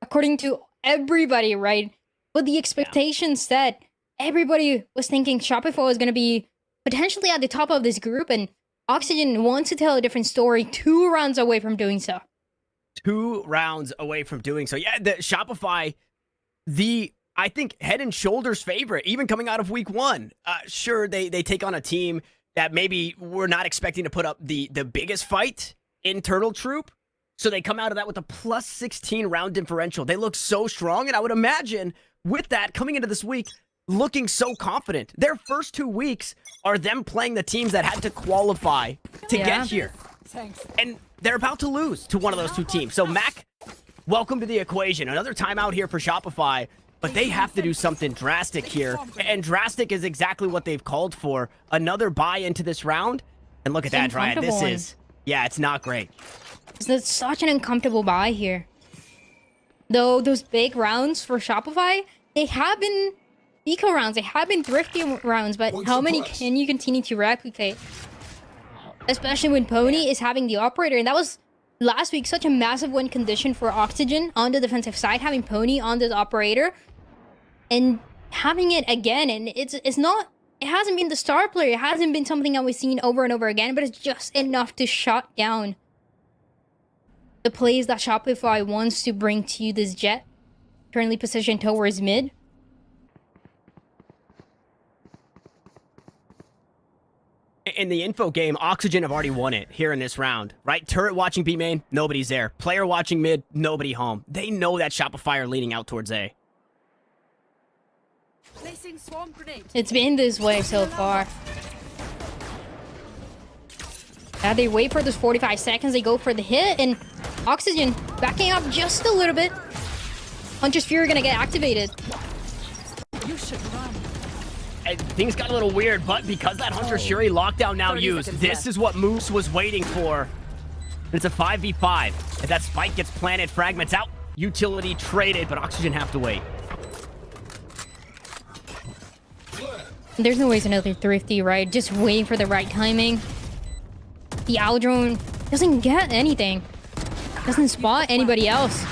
Speaker 3: according to everybody, right? But the expectations set, everybody was thinking Shopify was going to be potentially at the top of this group, and Oxygen wants to tell a different story 2 rounds away from doing so.
Speaker 2: 2 rounds away from doing so. Yeah, the Shopify, I think, head and shoulders favorite, even coming out of week 1. Sure, they take on a team that maybe we're not expecting to put up the biggest fight in Turtle Troop. So they come out of that with a plus 16 round differential. They look so strong, and I would imagine with that, coming into this week, looking so confident. Their first 2 weeks are them playing the teams that had to qualify to get here. And they're about to lose to one of those 2 teams. So Mac, welcome to the equation. Another timeout here for Shopify, but they have to do something drastic here. And drastic is exactly what they've called for. Another buy into this round. And look at that, Dryad. This is, yeah, it's not great.
Speaker 3: It's such an uncomfortable buy here. Though those big rounds for Shopify, they have been eco rounds, they have been thrifty rounds, but how many can you continue to replicate? Especially when Pony is having the operator, and that was last week such a massive win condition for Oxygen on the defensive side, having Pony on the operator, and having it again, and it's not, it hasn't been the star player, it hasn't been something that we've seen over and over again, but it's just enough to shut down the plays that Shopify wants to bring to you this Jet, currently positioned towards mid.
Speaker 2: In the info game, Oxygen have already won it here in this round, right? Turret watching B main, nobody's there. Player watching mid, nobody home. They know that Shopify are leaning out towards A.
Speaker 4: Placing swarm grenade.
Speaker 3: It's been this way so far. Now they wait for those 45 seconds, they go for the hit, and Oxygen backing up just a little bit. Hunter's Fury gonna get activated.
Speaker 4: You should run.
Speaker 2: And things got a little weird, but because that Hunter's Fury lockdown now used, this is what Moose was waiting for. It's a 5v5. If that spike gets planted, fragments out, utility traded, but Oxygen have to wait.
Speaker 3: There's no ways another thrifty, right? Just waiting for the right timing. The owl drone doesn't get anything. Doesn't spot anybody else.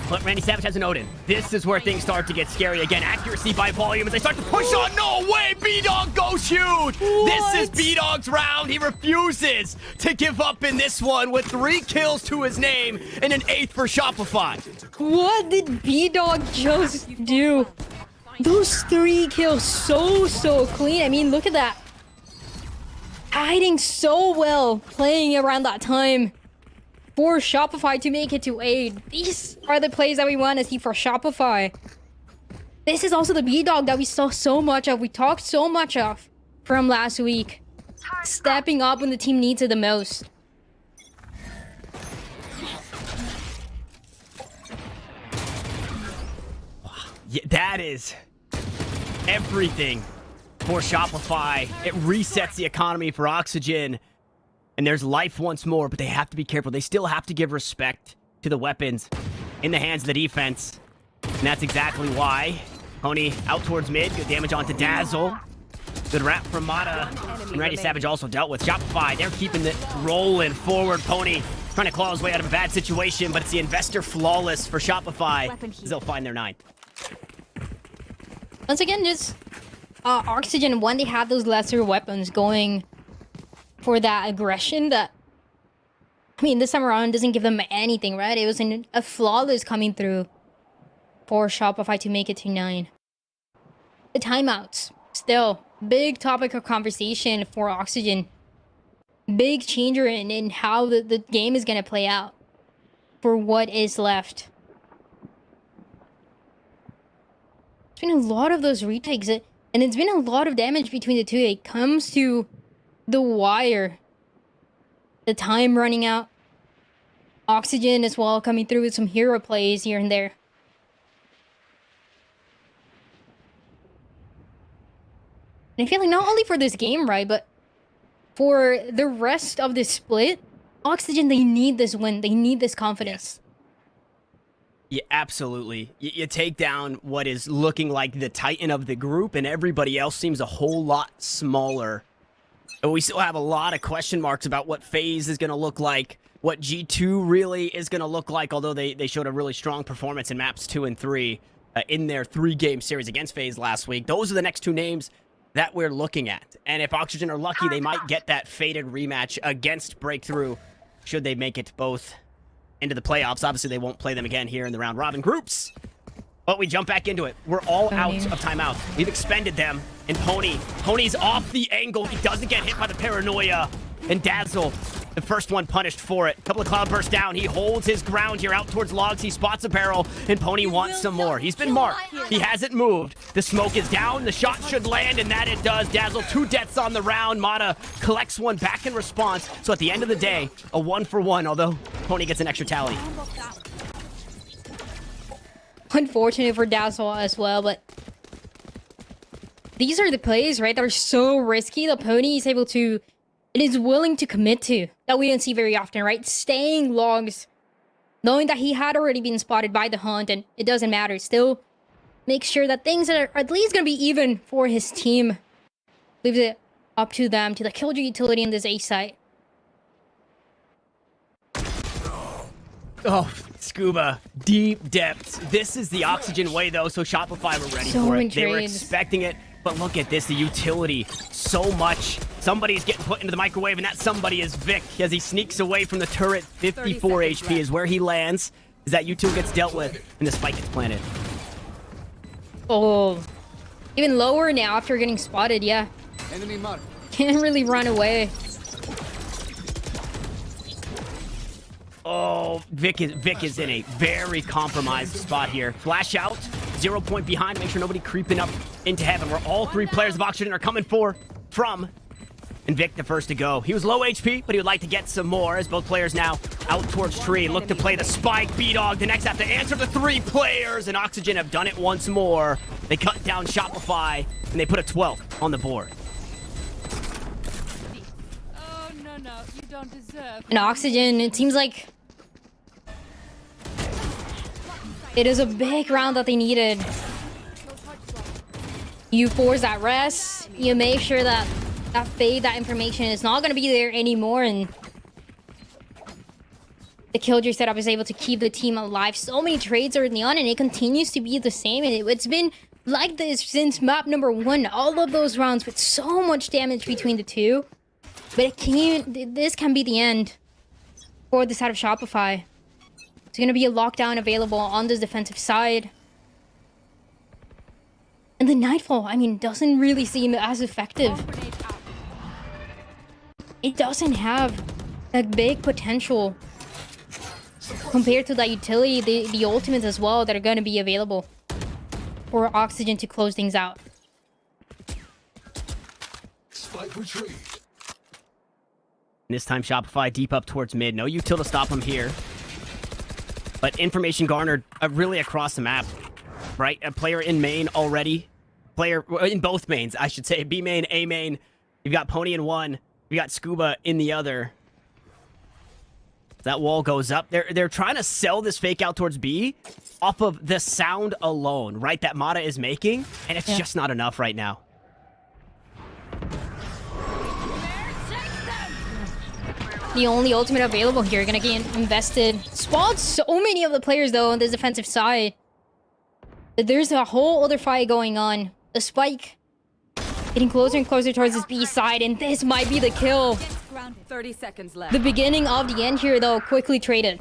Speaker 2: But Randy Savage has an Odin. This is where things start to get scary again. Accuracy by volume as they start to push on. No way! B-Dog goes huge! This is B-Dog's round. He refuses to give up in this one with 3 kills to his name and an 8th for Shopify.
Speaker 3: What did B-Dog just do? Those 3 kills so clean. I mean, look at that. Hiding so well, playing around that time for Shopify to make it to 8. These are the plays that we want to see for Shopify. This is also the B-Dog that we saw so much of. We talked so much of from last week. Stepping up when the team needs it the most.
Speaker 2: Yeah, that is everything for Shopify. It resets the economy for Oxygen. And there's life once more, but they have to be careful. They still have to give respect to the weapons in the hands of the defense. And that's exactly why. Pony out towards mid. Good damage onto Dazzle. Good wrap from Mata. And Randy Savage also dealt with. Shopify, they're keeping it rolling forward. Pony trying to claw his way out of a bad situation, but it's the investor flawless for Shopify as they'll find their 9th.
Speaker 3: Once again, just Oxygen, when they have those lesser weapons going for that aggression that, I mean, this time around doesn't give them anything, right? It was a flawless coming through for Shopify to make it to 9. The timeouts, still, big topic of conversation for Oxygen. Big changer in how the game is going to play out for what is left. It's been a lot of those retakes, and it's been a lot of damage between the two. It comes to the wire. The time running out. Oxygen as well coming through with some hero plays here and there. And I feel like not only for this game, right, but for the rest of this split, Oxygen, they need this win. They need this confidence.
Speaker 2: Yeah, absolutely. You take down what is looking like the titan of the group, and everybody else seems a whole lot smaller. And we still have a lot of question marks about what FaZe is going to look like, what G2 really is going to look like, although they showed a really strong performance in maps 2 and 3 in their 3-game series against FaZe last week. Those are the next 2 names that we're looking at. And if Oxygen are lucky, they might get that fated rematch against Breakthrough, should they make it both into the playoffs. Obviously, they won't play them again here in the round-robin groups. But we jump back into it. We're all out of timeouts. We've expended them. And Pony's off the angle. He doesn't get hit by the paranoia. And Dazzle, the first one punished for it. A couple of cloud bursts down. He holds his ground here out towards logs. He spots a barrel, and Pony wants some more. He's been marked. He hasn't moved. The smoke is down. The shot should land, and that it does. Dazzle, 2 deaths on the round. Mata collects one back in response. So at the end of the day, a 1-for-1, although Pony gets an extra tally.
Speaker 3: Unfortunate for Dazzle as well, but these are the plays, right, that are so risky that Pony is able to, it is willing to commit to, that we don't see very often, right? Staying logs, knowing that he had already been spotted by the hunt, and it doesn't matter. Still make sure that things are at least going to be even for his team. Leaves it up to them, to the killjoy utility in this A site.
Speaker 2: Oh, Scuba, deep depths. This is the Oxygen way, though, so Shopify were ready
Speaker 3: So
Speaker 2: for it.
Speaker 3: many
Speaker 2: They were
Speaker 3: trades.
Speaker 2: expecting it, but look at this, the utility. So much. Somebody's getting put into the microwave, and that somebody is Vic as he sneaks away from the turret. 54 HP is where he lands, as that U2 gets dealt with, and the spike gets planted.
Speaker 3: Oh, even lower now after getting spotted, yeah.
Speaker 5: Enemy mark.
Speaker 3: Can't really run away.
Speaker 2: Oh, Vic is in a very compromised spot here. Flash out, 0 point behind, make sure nobody creeping up into heaven, where all 3 players of Oxygen are coming from. And Vic the first to go. He was low HP, but he would like to get some more, as both players now out towards tree. Look to play the spike. B-Dog, the next have to answer the 3 players, and Oxygen have done it once more. They cut down Shopify, and they put a 12th on the board.
Speaker 4: Oh, no, you don't deserve.
Speaker 3: And Oxygen, it seems like it is a big round that they needed. You force that rest, you make sure that that fade, that information is not going to be there anymore, and the Killjoy setup is able to keep the team alive. So many trades early on, and it continues to be the same, and it's been like this since map number 1. All of those rounds with so much damage between the two. But this can be the end for the side of Shopify. It's going to be a lockdown available on this defensive side. And the Nightfall, I mean, doesn't really seem as effective.
Speaker 4: Grenade out.
Speaker 3: It doesn't have that big potential compared to that utility, the ultimates as well, that are going to be available for Oxygen to close things out.
Speaker 5: Spike retreat.
Speaker 2: This time Shopify deep up towards mid. No util to stop him here. But information garnered really across the map, right? A player in main already player in both mains, I should say. B main, A main. You've got Pony in one. You got Scuba in the other. That wall goes up. They're trying to sell this fake out towards B off of the sound alone, right? That Mata is making, and it's just not enough right now.
Speaker 3: The only ultimate available here, gonna get invested. Spawns so many of the players though on this defensive side. There's a whole other fight going on. The spike getting closer and closer towards this B side, and this might be the kill.
Speaker 4: 30 seconds left.
Speaker 3: The beginning of the end here though, quickly traded.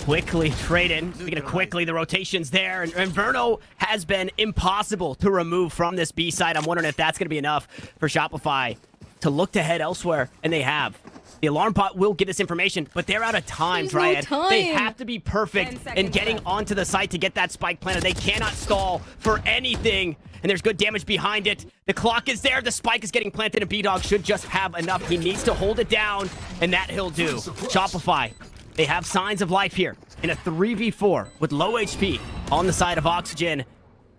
Speaker 2: Quickly traded. Speaking of quickly, the rotation's there, and Verno has been impossible to remove from this B side. I'm wondering if that's gonna be enough for Shopify to look to head elsewhere, and they have. The alarm bot will get this information, but they're out of time,
Speaker 3: There's
Speaker 2: Dryad.
Speaker 3: no time.
Speaker 2: They have to be perfect in getting onto the site to get that spike planted. They cannot stall for anything, and there's good damage behind it. The clock is there. The spike is getting planted, and B-Dog should just have enough. He needs to hold it down, and that he'll do. Shopify, they have signs of life here in a 3v4 with low HP on the side of Oxygen,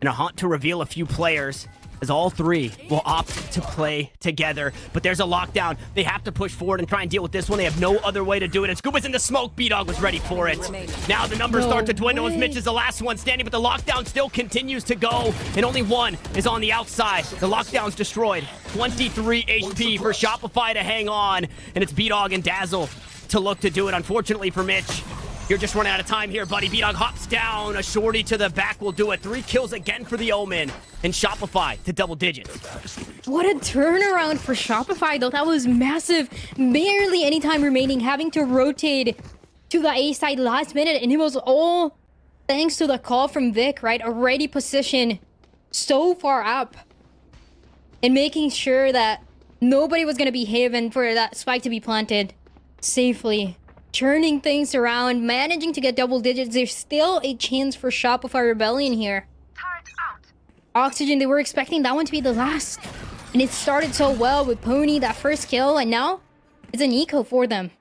Speaker 2: and a hunt to reveal a few players, as all three will opt to play together. But there's a lockdown. They have to push forward and try and deal with this one. They have no other way to do it. And Scuba's in the smoke. B-Dog was ready for it. Now the numbers start to dwindle as Mitch is the last one standing, but the lockdown still continues to go, and only one is on the outside. The lockdown's destroyed. 23 HP for Shopify to hang on, and it's B-Dog and Dazzle to look to do it. Unfortunately for Mitch, you're just running out of time here, buddy. B-Dog hops down. A shorty to the back will do it. 3 kills again for the Omen. And Shopify to double digits.
Speaker 3: What a turnaround for Shopify, though. That was massive. Barely any time remaining, having to rotate to the A side last minute. And it was all thanks to the call from Vic, right? Already positioned so far up. And making sure that nobody was going to be haven for that spike to be planted safely. Turning things around, managing to get double digits. There's still a chance for Shopify Rebellion here. Oxygen, they were expecting that one to be the last. And it started so well with Pony, that first kill, and now it's an eco for them.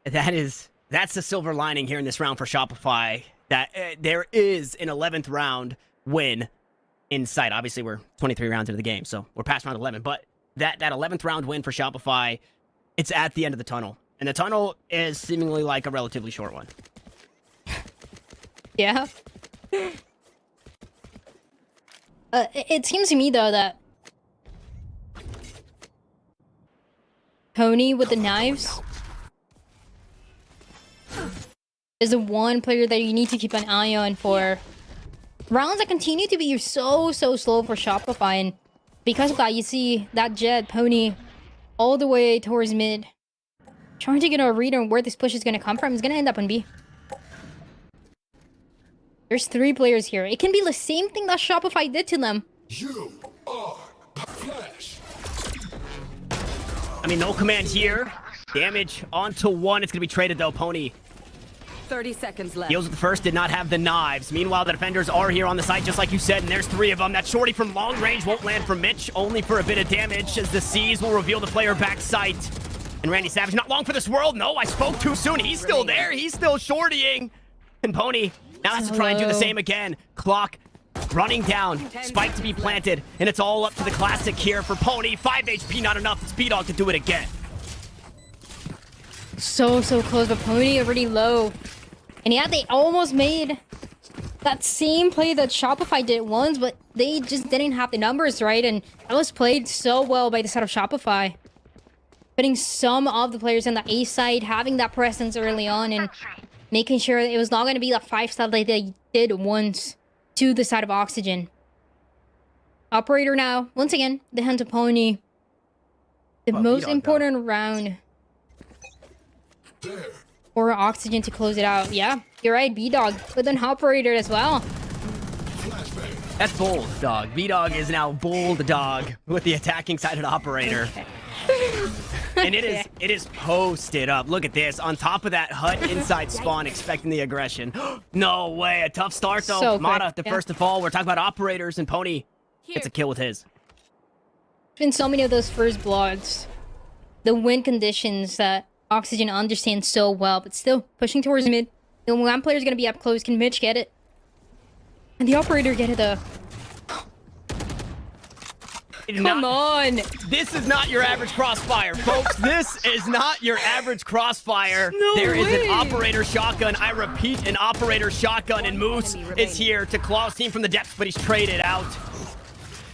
Speaker 2: That's the silver lining here in this round for Shopify. That there is an 11th round win in sight. Obviously, we're 23 rounds into the game, so we're past round 11. But that 11th round win for Shopify, it's at the end of the tunnel. And the tunnel is seemingly like a relatively short one.
Speaker 3: Yeah. It seems to me, though, that Pony with the knives is the one player that you need to keep an eye on for rounds that continue to be so slow for Shopify. And because of that, you see that Jet, Pony, all the way towards mid, trying to get a read on where this push is going to come from. He's going to end up on B. There's 3 players here. It can be the same thing that Shopify did to them.
Speaker 5: You are Flash.
Speaker 2: I mean, no command here. Damage onto 1. It's going to be traded, though. Pony
Speaker 4: 30 seconds left.
Speaker 2: deals with the first, did not have the knives. Meanwhile, the defenders are here on the site, just like you said, and there's 3 of them. That shorty from long range won't land for Mitch, only for a bit of damage, as the C's will reveal the player back site. And Randy Savage, not long for this world. No, I spoke too soon. He's still there. He's still shortying. And Pony now has to try and do the same again. Clock running down. Spike to be planted. And it's all up to the classic here for Pony. 5 HP, not enough. It's B-Dog to do it again.
Speaker 3: So close, but Pony already low. And yeah, they almost made that same play that Shopify did once, but they just didn't have the numbers right. And that was played so well by the side of Shopify. Putting some of the players on the A side, having that presence early on, and making sure it was not going to be that 5-star like they did once to the side of Oxygen. Operator now, once again, the hands of Pony. The most
Speaker 2: B-Dog,
Speaker 3: important round
Speaker 5: There.
Speaker 3: for Oxygen to close it out. Yeah, you're right, B-Dog, with an operator as well.
Speaker 5: Flashbang.
Speaker 2: That's bold, dog. B-Dog is now bold dog with the attacking side of the operator. And it is posted up. Look at this. On top of that hut inside spawn, expecting the aggression. No way. A tough start, though.
Speaker 3: So quick,
Speaker 2: Mata, the
Speaker 3: yeah.
Speaker 2: first to fall. We're talking about operators, and Pony gets a kill with his.
Speaker 3: Been so many of those first bloods. The win conditions that Oxygen understands so well, but still pushing towards mid. The one player's going to be up close. Can Mitch get it? And the operator get it the... Come on.
Speaker 2: This is not your average crossfire, folks. This is not your average crossfire.
Speaker 3: No
Speaker 2: There is
Speaker 3: way.
Speaker 2: an operator shotgun. I repeat, an operator shotgun. And Moose is here to claw his team from the depths, but he's traded out.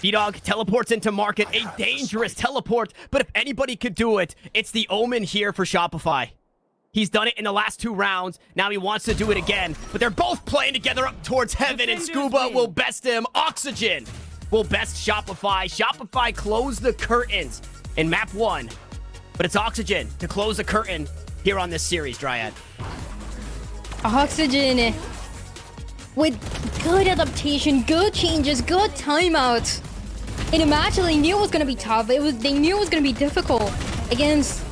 Speaker 2: B-Dog teleports into market. A dangerous teleport. But if anybody could do it, it's the Omen here for Shopify. He's done it in the last 2 rounds. Now he wants to do it again. But they're both playing together up towards heaven, and Scuba will best him. Oxygen will best Shopify. Shopify closed the curtains in map 1. But it's Oxygen to close the curtain here on this series, Dryad.
Speaker 3: Oxygen with good adaptation, good changes, good timeouts. In a match that they knew was going to be tough. They knew it was going to be difficult against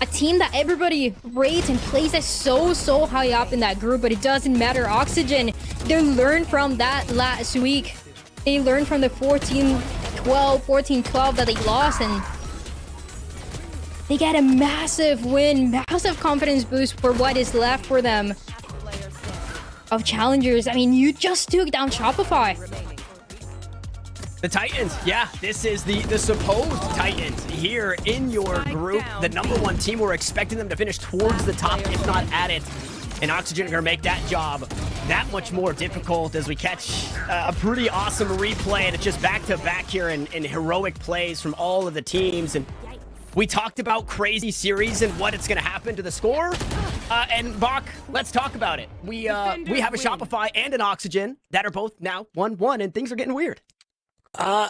Speaker 3: a team that everybody rates and places so high up in that group, but it doesn't matter. Oxygen, they learned from that last week. They learned from the 14-12 that they lost, and they get a massive win, massive confidence boost for what is left for them of challengers. I mean, you just took down Shopify.
Speaker 2: The Titans, yeah, this is the supposed Titans here in your group. The #1 team, we're expecting them to finish towards the top, if not at it. And Oxygen are going to make that job that much more difficult as we catch a pretty awesome replay. And it's just back-to-back here in heroic plays from all of the teams. And we talked about crazy series and what it's going to happen to the score. And Bach, let's talk about it. We have a Shopify and an Oxygen that are both now 1-1, and things are getting weird.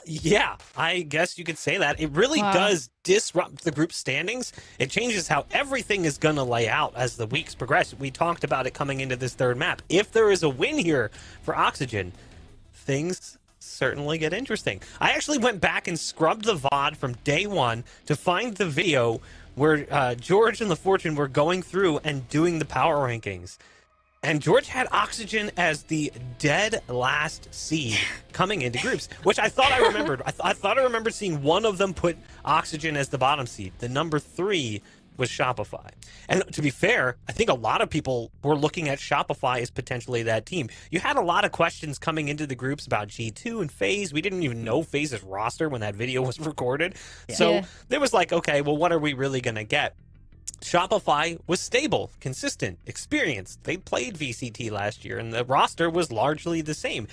Speaker 1: Yeah, I guess you could say that. It really does disrupt the group standings. It changes how everything is going to lay out as the weeks progress. We talked about it coming into this 3rd map. If there is a win here for Oxygen, things certainly get interesting. I actually went back and scrubbed the VOD from day 1 to find the video where George and the Fortune were going through and doing the power rankings. And George had Oxygen as the dead last seed coming into groups, which I thought I remembered. I thought I remembered seeing one of them put Oxygen as the bottom seed. The number 3 was Shopify. And to be fair, I think a lot of people were looking at Shopify as potentially that team. You had a lot of questions coming into the groups about G2 and FaZe. We didn't even know FaZe's roster when that video was recorded. Yeah. So there was like, okay, well, what are we really going to get? Shopify was stable, consistent, experienced. They played VCT last year, and the roster was largely the same.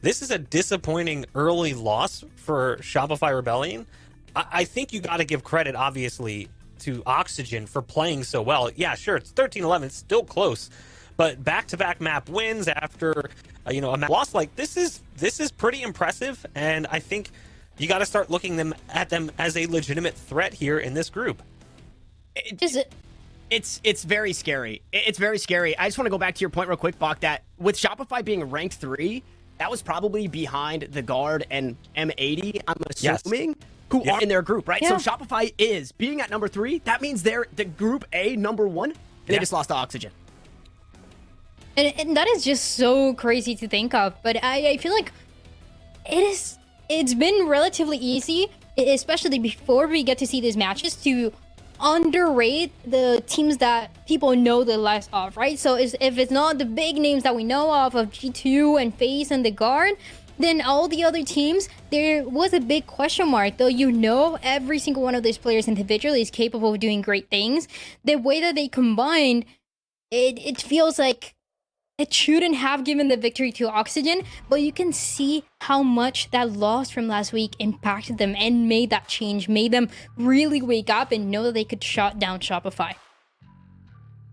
Speaker 1: This is a disappointing early loss for Shopify Rebellion. I think you got to give credit, obviously, to Oxygen for playing so well. Yeah, sure, it's 13-11, it's still close, but back-to-back map wins after a map loss like this is pretty impressive, and I think you got to start looking at them as a legitimate threat here in this group.
Speaker 2: It's very scary. It's very scary. I just want to go back to your point real quick, Bach, that with Shopify being ranked 3, that was probably behind the Guard and M80, I'm assuming, who are in their group, right? Yeah. So Shopify is being at number 3. That means they're the group A #1, and they just lost to Oxygen.
Speaker 3: And that is just so crazy to think of. But I feel like it's been relatively easy, especially before we get to see these matches, to underrate the teams that people know the less of, right? So if it's not the big names that we know of G2 and FaZe and the Guard, then all the other teams, there was a big question mark. Though every single one of these players individually is capable of doing great things, the way that they combined, it feels like it shouldn't have given the victory to Oxygen, but you can see how much that loss from last week impacted them and made that change, made them really wake up and know that they could shut down Shopify.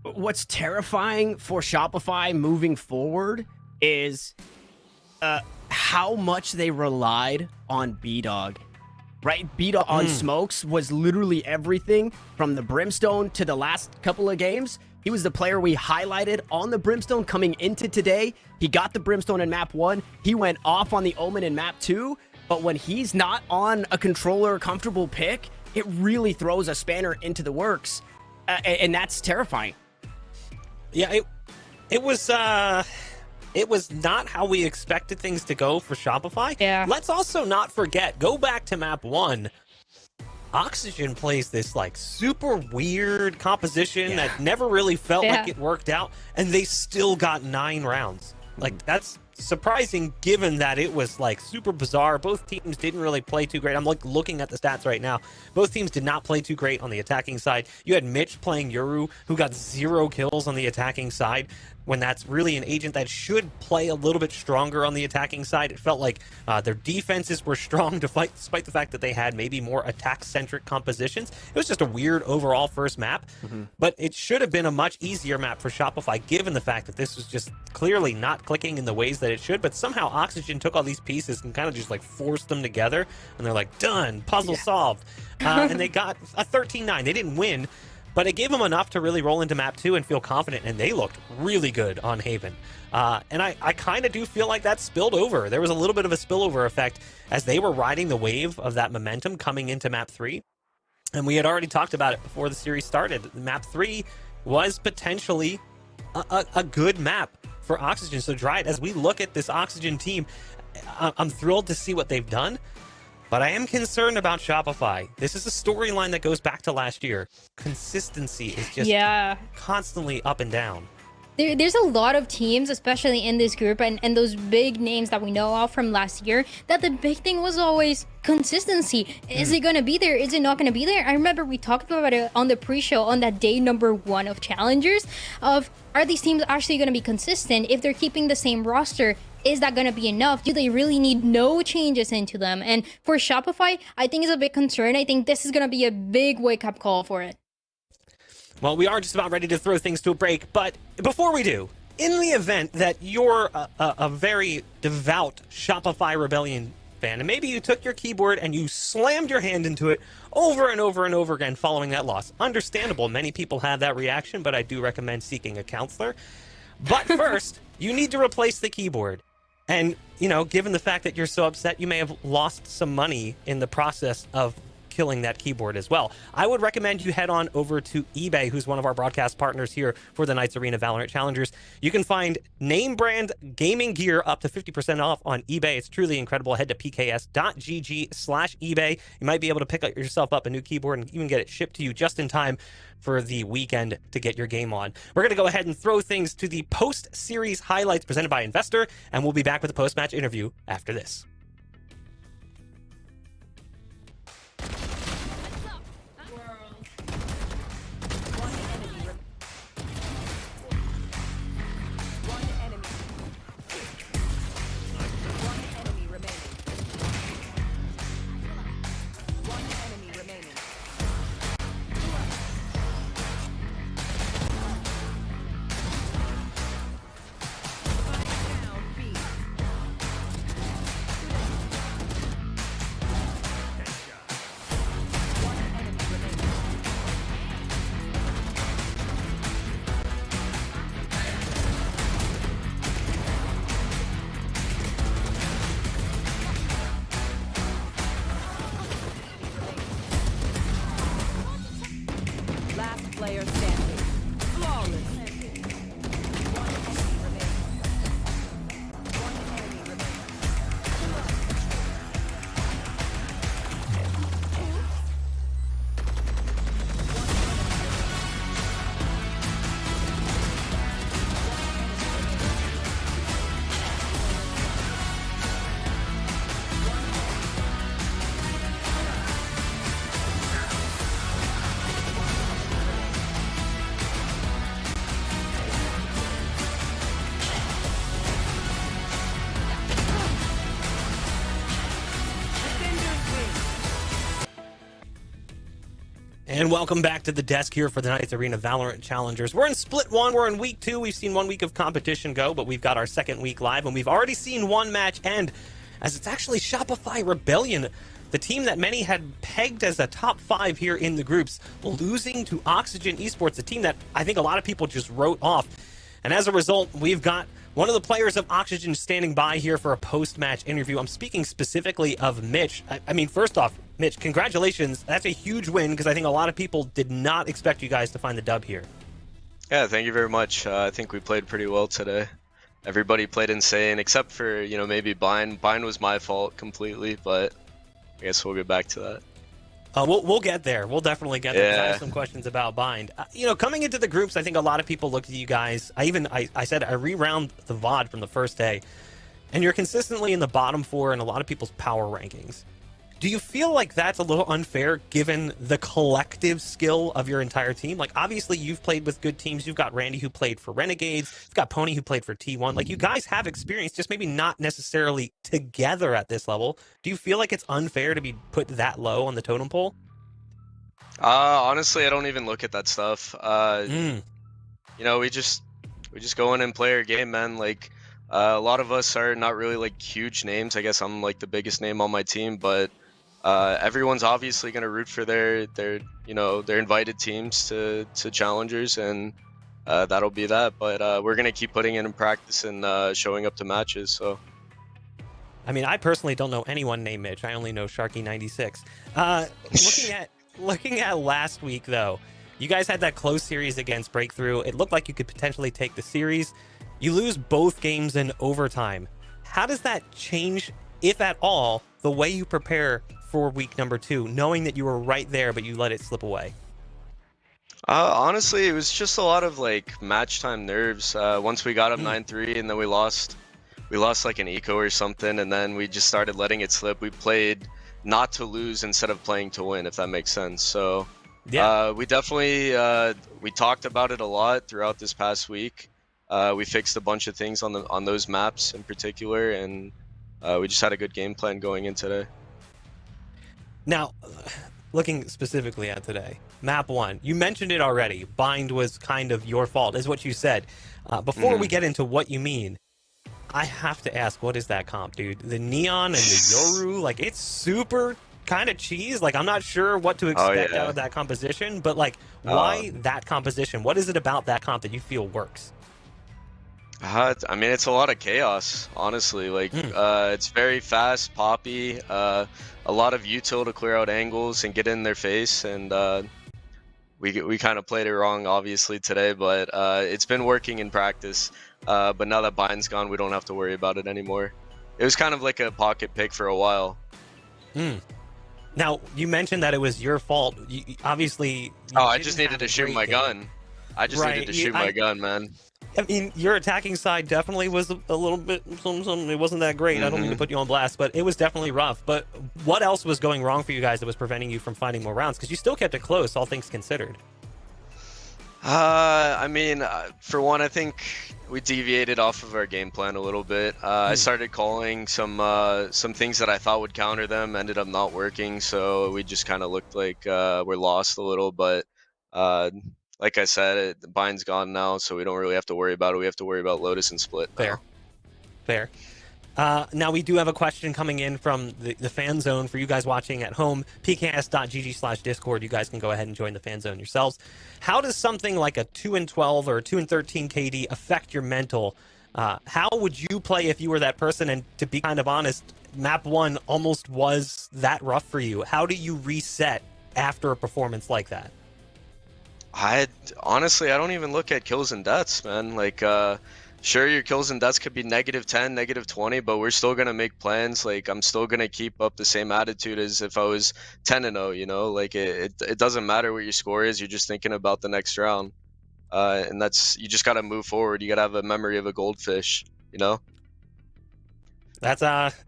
Speaker 2: What's terrifying for Shopify moving forward is how much they relied on B-Dog. Right? B-Dog on Smokes was literally everything from the Brimstone to the last couple of games. He was the player we highlighted on the Brimstone coming into today. He got the Brimstone in map 1. He went off on the Omen in map 2. But when he's not on a controller comfortable pick, it really throws a spanner into the works. And that's terrifying.
Speaker 1: Yeah, it was not how we expected things to go for Shopify.
Speaker 3: Yeah.
Speaker 1: Let's also not forget, go back to map 1. Oxygen plays this like super weird composition that never really felt like it worked out, and they still got 9 rounds. Like that's surprising given that it was like super bizarre. Both teams didn't really play too great. I'm like looking at the stats right now. Both teams did not play too great on the attacking side. You had Mitch playing Yoru, who got 0 kills on the attacking side, when that's really an agent that should play a little bit stronger on the attacking side. It felt like their defenses were strong to fight, despite the fact that they had maybe more attack-centric compositions. It was just a weird overall first map, but it should have been a much easier map for Shopify, given the fact that this was just clearly not clicking in the ways that it should. But somehow Oxygen took all these pieces and kind of just like forced them together, and they're like, done, puzzle solved. And they got a 13-9. They didn't win, but it gave them enough to really roll into map 2 and feel confident, and they looked really good on Haven. And I kind of do feel like that spilled over. There was a little bit of a spillover effect as they were riding the wave of that momentum coming into map 3. And we had already talked about it before the series started. Map 3 was potentially a good map for Oxygen. So, Dryad, as we look at this Oxygen team, I'm thrilled to see what they've done. But I am concerned about Shopify. This is a storyline that goes back to last year. Consistency is just constantly up and down.
Speaker 3: There's a lot of teams, especially in this group, and those big names that we know of from last year, that the big thing was always consistency. Is it going to be there? Is it not going to be there? I remember we talked about it on the pre-show on that day number 1 of Challengers, of are these teams actually going to be consistent? If they're keeping the same roster, is that going to be enough? Do they really need no changes into them? And for Shopify, I think it's a big concern. I think this is going to be a big wake-up call for it.
Speaker 1: Well, we are just about ready to throw things to a break, but before we do, in the event that you're a very devout Shopify Rebellion fan, and maybe you took your keyboard and you slammed your hand into it over and over and over again following that loss. Understandable, many people have that reaction, but I do recommend seeking a counselor. But first, you need to replace the keyboard. And, you know, given the fact that you're so upset, you may have lost some money in the process of killing that keyboard as well. I would recommend you head on over to eBay, who's one of our broadcast partners here for the Knights Arena Valorant Challengers. You can find name brand gaming gear up to 50% off on eBay. It's truly incredible. Head to pks.gg/eBay. You might be able to pick yourself up a new keyboard and even get it shipped to you just in time for the weekend to get your game on. We're going to go ahead and throw things to the post-series highlights presented by Investor, and we'll be back with a post-match interview after this.
Speaker 4: Player standing. Flawless. One enemy remaining. One enemy remaining.
Speaker 1: And welcome back to the desk here for the Knights Arena Valorant Challengers. We're in split 1. We're in week 2. We've seen 1 week of competition go, but we've got our second week live, and we've already seen 1 match end, as it's actually Shopify Rebellion, the team that many had pegged as a top 5 here in the groups, losing to Oxygen Esports, a team that I think a lot of people just wrote off. And as a result, we've got one of the players of Oxygen standing by here for a post-match interview. I'm speaking specifically of Mitch. I mean, first off, Mitch, congratulations. That's a huge win, because I think a lot of people did not expect you guys to find the dub here.
Speaker 6: Yeah, thank you very much. I think we played pretty well today. Everybody played insane, except for, you know, maybe Bind. Bind was my fault completely, but I guess we'll get back to that.
Speaker 1: We'll get there. We'll definitely get there. 'Cause I have
Speaker 6: Yeah.
Speaker 1: some questions about Bind. You know, coming into the groups, I think a lot of people looked at you guys. I said I rewound the VOD from the first day. and you're consistently in the bottom 4 in a lot of people's power rankings. Do you feel like that's a little unfair given the collective skill of your entire team? Like, obviously, you've played with good teams. You've got Randy who played for Renegades. You've got Pony who played for T1. Like, you guys have experience, just maybe not necessarily together at this level. Do you feel like it's unfair to be put that low on the totem pole?
Speaker 6: Honestly, I don't even look at that stuff.
Speaker 1: Mm.
Speaker 6: You know, we just go in and play our game, man. Like, a lot of us are not really like huge names. I guess I'm like the biggest name on my team, but everyone's obviously going to root for their their invited teams to challengers, and that'll be that. But we're going to keep putting in practice and showing up to matches. So
Speaker 1: I mean, I personally don't know anyone named Mitch. I only know Sharky96. Looking at last week, though, you guys had that close series against Breakthrough. It looked like you could potentially take the series. You lose both games in overtime. How does that change, if at all, the way you prepare for week number 2, knowing that you were right there, but you let it slip away?
Speaker 6: honestly, it was just a lot of like match time nerves. Once we got up 9-3 and then we lost like an eco or something, and then we just started letting it slip. We played not to lose instead of playing to win, if that makes sense. So
Speaker 1: Yeah.
Speaker 6: we definitely we talked about it a lot throughout this past week. We fixed a bunch of things on those maps in particular, and we just had a good game plan going in today.
Speaker 1: Now, looking specifically at today, map 1, you mentioned it already. Bind was kind of your fault, is what you said. Before we get into what you mean, I have to ask, what is that comp, dude? The Neon and the Yoru, like, it's super kind of cheese. Like, I'm not sure what to expect out of that composition, but, like, why that composition? What is it about that comp that you feel works?
Speaker 6: I mean, it's a lot of chaos, honestly. Like, it's very fast, poppy, a lot of util to clear out angles and get in their face, and we kind of played it wrong, obviously, today, but it's been working in practice. But now that Bind's gone, we don't have to worry about it anymore. It was kind of like a pocket pick for a while.
Speaker 1: Now, you mentioned that it was your fault. Obviously...
Speaker 6: I just needed to shoot my gun. I just needed to shoot my gun, man.
Speaker 1: I mean, your attacking side definitely was a little bit... It wasn't that great. I don't mean to put you on blast, but it was definitely rough. But what else was going wrong for you guys that was preventing you from finding more rounds? Because you still kept it close, all things considered.
Speaker 6: I mean, for one, I think we deviated off of our game plan a little bit. I started calling some things that I thought would counter them, ended up not working, so we just kind of looked like we're lost a little. But like I said, the bind's gone now, so we don't really have to worry about it. We have to worry about Lotus and Split now.
Speaker 1: Fair. Now, we do have a question coming in from the fan zone for you guys watching at home. pks.gg/discord. You guys can go ahead and join the fan zone yourselves. How does something like a 2-12 or 2-13 KD affect your mental? How would you play if you were that person? And to be kind of honest, map 1 almost was that rough for you. How do you reset after a performance like that?
Speaker 6: Honestly, I don't even look at kills and deaths, man. Like, sure, your kills and deaths could be -10, -20, but we're still gonna make plans. Like, I'm still gonna keep up the same attitude as if I was 10-0. You know, like it doesn't matter what your score is. You're just thinking about the next round, and you just gotta move forward. You gotta have a memory of a goldfish. You know.
Speaker 1: That's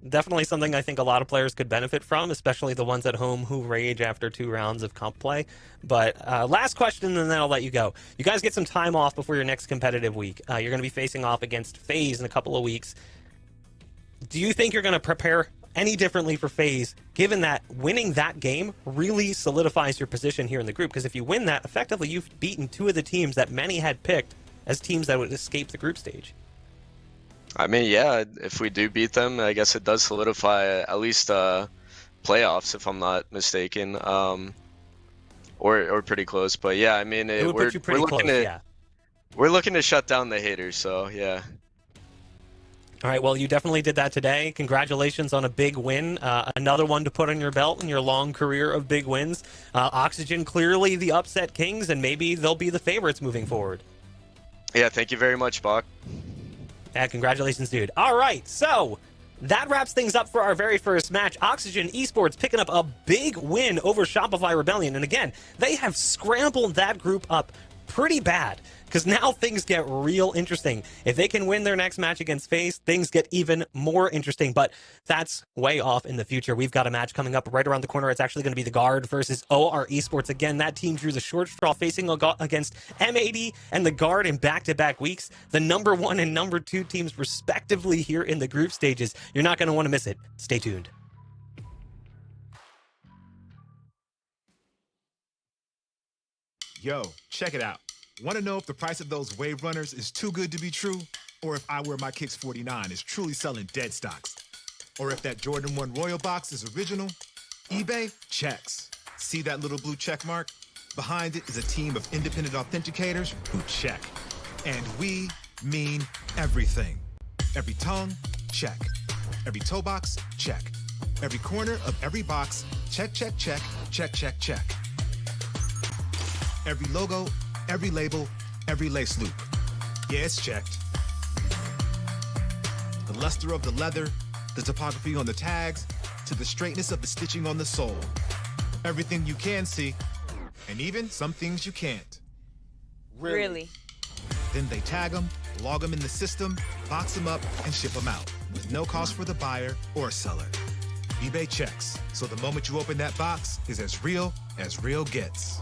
Speaker 1: definitely something I think a lot of players could benefit from, especially the ones at home who rage after 2 rounds of comp play. But last question, and then I'll let you go. You guys get some time off before your next competitive week. You're going to be facing off against FaZe in a couple of weeks. Do you think you're going to prepare any differently for FaZe, given that winning that game really solidifies your position here in the group? Because if you win that, effectively you've beaten 2 of the teams that many had picked as teams that would escape the group stage.
Speaker 6: I mean, yeah, if we do beat them, I guess it does solidify at least playoffs, if I'm not mistaken, or pretty close. But yeah, I mean,
Speaker 1: It would put you pretty close, yeah.
Speaker 6: We're looking to shut down the haters, so yeah.
Speaker 1: All right, well, you definitely did that today. Congratulations on a big win. Another one to put on your belt in your long career of big wins. Oxygen, clearly the upset kings, and maybe they'll be the favorites moving forward.
Speaker 6: Yeah, thank you very much, Bach.
Speaker 1: Yeah, congratulations, dude. All right, so that wraps things up for our very first match. Oxygen Esports picking up a big win over Shopify Rebellion. And again, they have scrambled that group up pretty bad. Because now things get real interesting. If they can win their next match against FaZe, things get even more interesting. But that's way off in the future. We've got a match coming up right around the corner. It's actually going to be the Guard versus OR Esports. Again, that team drew the short straw facing against M80 and the Guard in back-to-back weeks. The number 1 and number 2 teams respectively here in the group stages. You're not going to want to miss it. Stay tuned.
Speaker 7: Yo, check it out. Want to know if the price of those Wave Runners is too good to be true? Or if I Wear My Kicks 49 is truly selling dead stocks? Or if that Jordan 1 Royal Box is original? eBay checks. See that little blue check mark? Behind it is a team of independent authenticators who check. And we mean everything. Every tongue, check. Every toe box, check. Every corner of every box, check, check, check, check, check, check. Every logo, every label, every lace loop. Yeah, it's checked. The luster of the leather, the topography on the tags, to the straightness of the stitching on the sole. Everything you can see, and even some things you can't.
Speaker 4: Really?
Speaker 7: Then they tag them, log them in the system, box them up, and ship them out, with no cost for the buyer or seller. eBay checks, so the moment you open that box is as real gets.